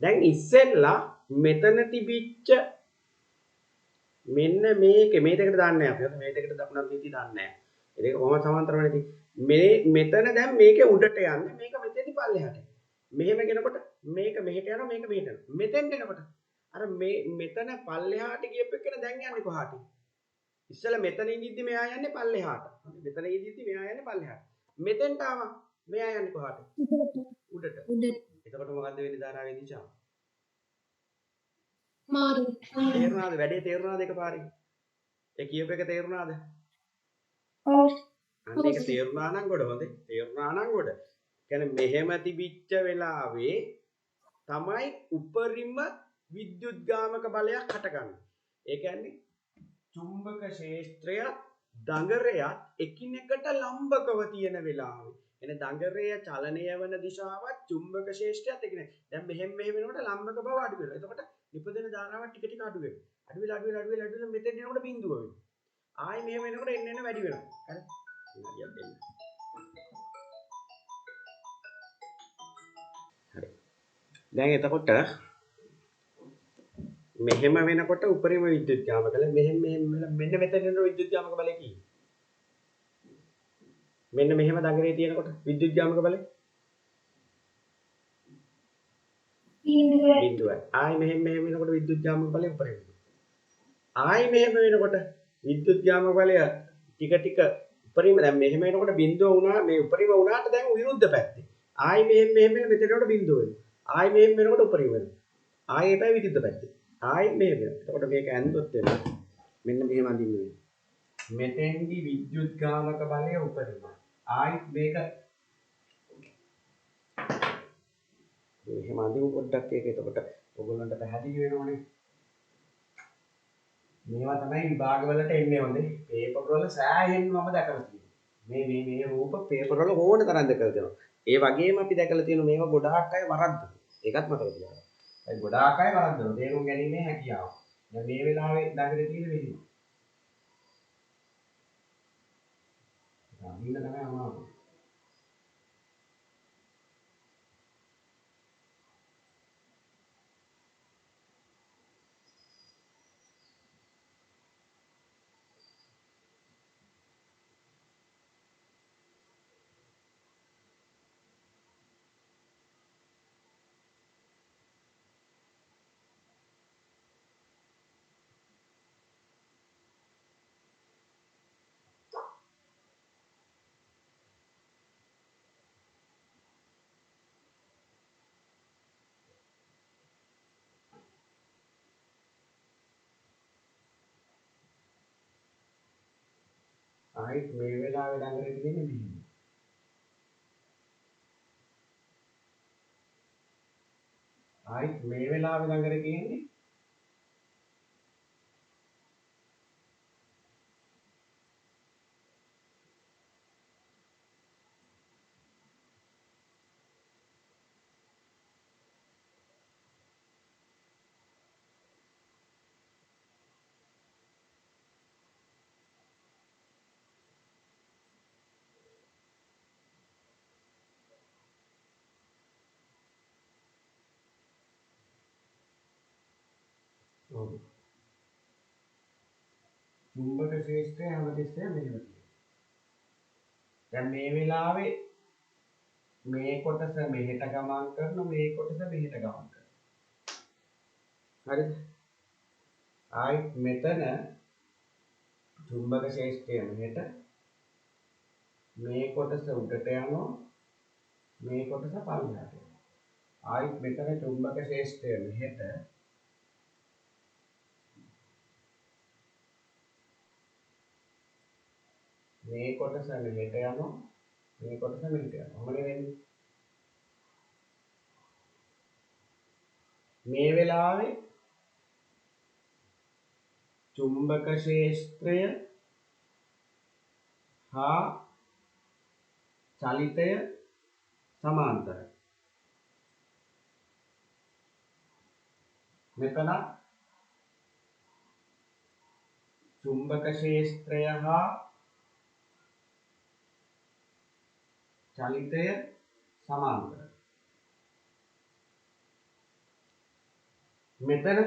දැන් ඉස්සෙල්ලා මෙතන තිබිච්ච මෙන්න මේ දෙකට දාන්නේ නැහැ. අපි මේ දෙකට දකුණක් දීති දාන්නේ නැහැ. ඒ දෙක කොහොමද සමාන්තරව නැති? මෙතන දැන් මේකේ උඩට යන්නේ මේක මෙතෙන්දි පල්ලෙහාට. මෙහෙම ගෙනකොට මේක මෙහෙට යනවා මේක මෙහෙට යනවා. මෙතෙන්ට එනකොට අර මෙතන පල්ලෙහාට ගියපු එකන දැන් යන්නේ කොහාට? ඉස්සෙල්ලා මෙතන ඉඳිද්දි මෙයා යන්නේ පල්ලෙහාට. මෙතන ඉඳිද්දි මෙයා යන්නේ පල්ලෙහාට. මෙතෙන්ට ආවා. මෙයා යන්නේ කොහාට? උඩට. එතකොට මොකද්ද වෙන්නේ ධාරාවේ දිශාව? මාරු. තේරුණාද? වැඩේ තේරුණාද එකපාරින්? ඒ කියප එක තේරුණාද? ඔව්. අන්න ඒක තේරුණා නම් ගොඩ හොඳේ. තේරුණා නම් ගොඩ. කියන්නේ මෙහෙම තිබිච්ච වෙලාවේ තමයි උපරිම විද්‍යුත්ගාමක බලයක් හටගන්නේ. ඒ කියන්නේ චුම්බක ක්ෂේත්‍රය දඟරයත් එකිනෙකට ලම්බකව තියෙන වෙලාවේ. එනේ දඟරය චලනය වන දිශාවත් චුම්බක ක්ෂේත්‍රයත් එකිනෙක. දැන් මෙහෙම වෙනකොට ලම්බක බව අඩු වෙනවා. එතකොට නිපදෙන ධාරාවක් ටික ටික අඩු වෙනවා. අඩු වෙලා මෙතෙන් එනකොට බිඳුව වෙනවා. ආයි මෙහෙම එනකොට එන්න වැඩි වෙනවා. හරි. හරියට දෙන්න. හරි. දැන් එතකොට මෙහෙම වෙනකොට උපරිම විද්‍යුත්ගාමක බල මෙන්න මෙතන යන විද්‍යුත්ගාමක බලය කී. මෙන්න මෙහෙම දඟරේ තියෙනකොට විද්‍යුත්ගාමක බලය බිඳුවයි. ආයි මෙහෙම වෙනකොට විද්‍යුත්ගාමක බලය උපරිම. ආයි මෙහෙම වෙනකොට විද්‍යුත්ගාමක බලය ටික ටික උපරිම දැන් මෙහෙම වෙනකොට බිඳුව වුණා මේ උපරිම වුණාට දැන් විරුද්ධ පැත්තේ. ආයි මෙහෙම මෙතන යනකොට බිඳුව වෙනවා. ආයි මෙහෙම වෙනකොට උපරිම වෙනවා. ආයි එපයි විරුද්ධ පැත්තේ. ආයි මෙහෙම වෙනවා. එතකොට මේක ඇන්දොත් වෙනවා. මෙන්න මෙහෙම අඳින්න වෙනවා. මෙතෙන්දි විද්‍යුත්ගාමක බලය උපරිමයි. ආයි මේක එහෙම අඳිමු පොඩ්ඩක් ඒක. එතකොට ඔයගොල්ලන්ට පැහැදිලි වෙනවනේ. මේවා තමයි විභාගවලට එන්නේ හොඳේ. පේපර් වල සෑහෙන්න මම දැකලා තියෙනවා. මේ රූප පේපර් වල ඕන තරම් දැකලා තියෙනවා. ඒ වගේම අපි දැකලා තියෙනවා මේවා ගොඩාක් අය වරද්දනවා. ඒකත් මතක තියාගන්න. ඒ ගොඩාක් අය වරද්දනවා. තේරුම් ගැනීමේ හැකියාව. දැන් මේ වෙලාවේ ළඟට තියෙන මෙහෙම. අඳින්න තමයි අමාරු. ආයිත් මේ වෙලාවේ ළඟට තියෙන්නේ මෙහෙම. ආයිත් මේ වෙලාවේ ළඟට තියෙන්නේ ඔව්. චුම්බක ශේෂ්ත්‍රය හැමතිස්සෙම මෙහෙම තියෙනවා. දැන් මේ වෙලාවේ මේ කොටස මෙහෙට ගමන් කරනවා මේ කොටස මෙහෙට ගමන් කරනවා. හරිද? ආයිත් මෙතන චුම්බක ශේෂ්ත්‍රය මෙහෙට මේ කොටස උඩට යනවා මේ කොටස පල්ලෙහාට යනවා. ආයිත් මෙතන චුම්බක ශේෂ්ත්‍රය මෙහෙට මේ කොටස මෙහෙට යනවා මේ කොටස මෙහෙට යනවා. මොකද වෙන්නේ? මේ වෙලාවේ චුම්බක ක්ෂේත්‍රය හා චලිතය සමාන්තරයි. මෙතන චුම්බක ක්ෂේත්‍රය හා චලිතය සමාන්තරයි. මෙතන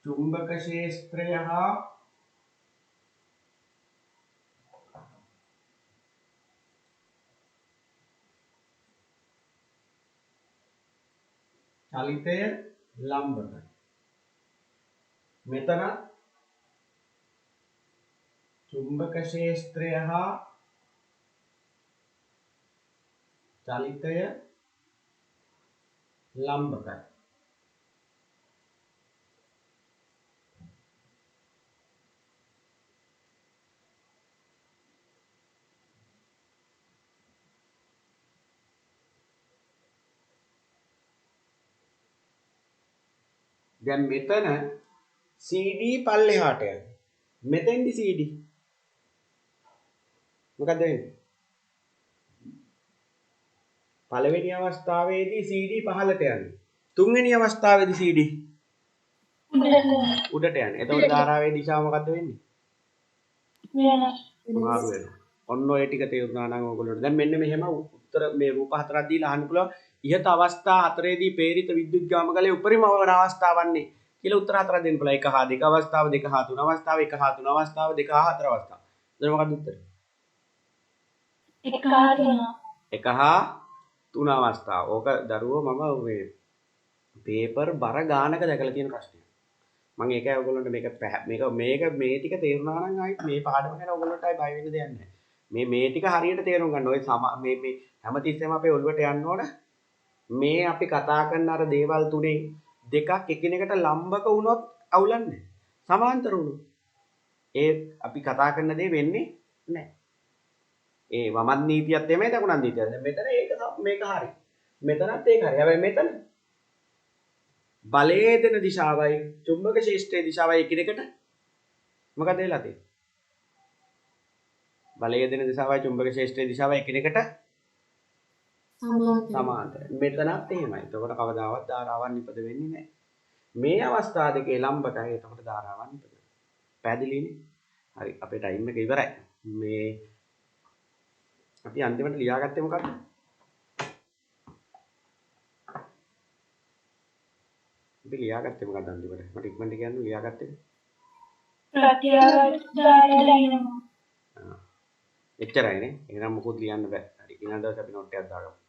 චුම්බක ක්ෂේත්‍රය හා චලිතය ලම්බකයි. මෙතන චුම්බක ක්ෂේත්‍රය හා චලිතය ලම්බකයි. දැන් මෙතන CD පල්ලෙහාට යනවා. මෙතෙන්දි CD මොකද වෙන්නේ? පළවෙනි අවස්ථාවේදී CD පහළට යනවා. තුන්වෙනි අවස්ථාවේදී CD උඩට යනවා. එතකොට ධාරාවේ දිශාව මොකද්ද වෙන්නේ? මාරු වෙනවා. ඔන්න ඔය ටික තේරුණා නම් ඔයගොල්ලෝට. දැන් මෙන්න මෙහෙම උත්තර මේ රූප හතරක් දීලා අහන්න පුළුවන්. ඉහත අවස්ථා හතරේදී ප්‍රේරිත විද්‍යුත් ගාමකලයේ උපරිම වන අවස්ථාවන්නේ කියලා උත්තර හතරක් දෙන්න පුළුවන්. 1 හා 2 අවස්ථාව, 2 හා 3 අවස්ථාව, 1 හා 3 අවස්ථාව, 2 හා 4 අවස්ථාව. දැන් මොකක්ද උත්තරේ? 1 හා 3. 1 හා 3 අවස්ථාව. ඕක දරුවෝ මම මේ පේපර් බර ගානක දැකලා තියෙන ප්‍රශ්නයක්. මම ඒකයි ඔයගොල්ලන්ට මේක මේ ටික තේරුණා නම් ආයි මේ පාඩම ගැන ඔයගොල්ලන්ට ආයි බය වෙන්න දෙයක් නැහැ. මේ ටික හරියට තේරුම් ගන්න. ඔය මේ හැමතිස්සෙම අපේ ඔළුවට යන්න ඕන. මේ අපි කතා කරන අර දේවල් තුනේ දෙකක් එකිනෙකට ලම්බක වුණොත් අවුලන්නේ. සමාන්තර වුණොත් ඒ අපි කතා කරන දේ වෙන්නේ නැහැ. ඒ වමත් නීතියත් එමේ දකුණත් නීතියත්. දැන් මෙතන මේක හරි. මෙතනත් ඒක හරි. හැබැයි මෙතන බලයේ දෙන දිශාවයි චුම්බක ක්ෂේත්‍රයේ දිශාවයි එකිනෙකට මොකද වෙලා තියෙන්නේ? බලයේ දෙන දිශාවයි චුම්බක ක්ෂේත්‍රයේ දිශාවයි එකිනෙකට සමාන්තරයි. මෙතනත් එහෙමයි. එතකොට කවදාවත් ධාරාවක් නිපද වෙන්නේ නැහැ. මේ අවස්ථා දෙකේ ලම්බකයි. එතකොට ධාරාවක් නිපද වෙනවා. පැහැදිලිනේ? හරි. අපේ ටයිම් එක ඉවරයි. මේ අපි අන්තිමට ලියාගත්තේ මොකක්ද? අපි ලියාගත්තේ මොකක්ද අන්තිමට? මට ඉක්මනට කියන්න ලියාගත්තේ. ප්‍රතිආවර්තනය එච්චරයිනේ. එහෙනම් මොකොත් ලියන්න බෑ. හරි. ඊළඟ දවසේ අපි නෝට් එකක් දාගමු.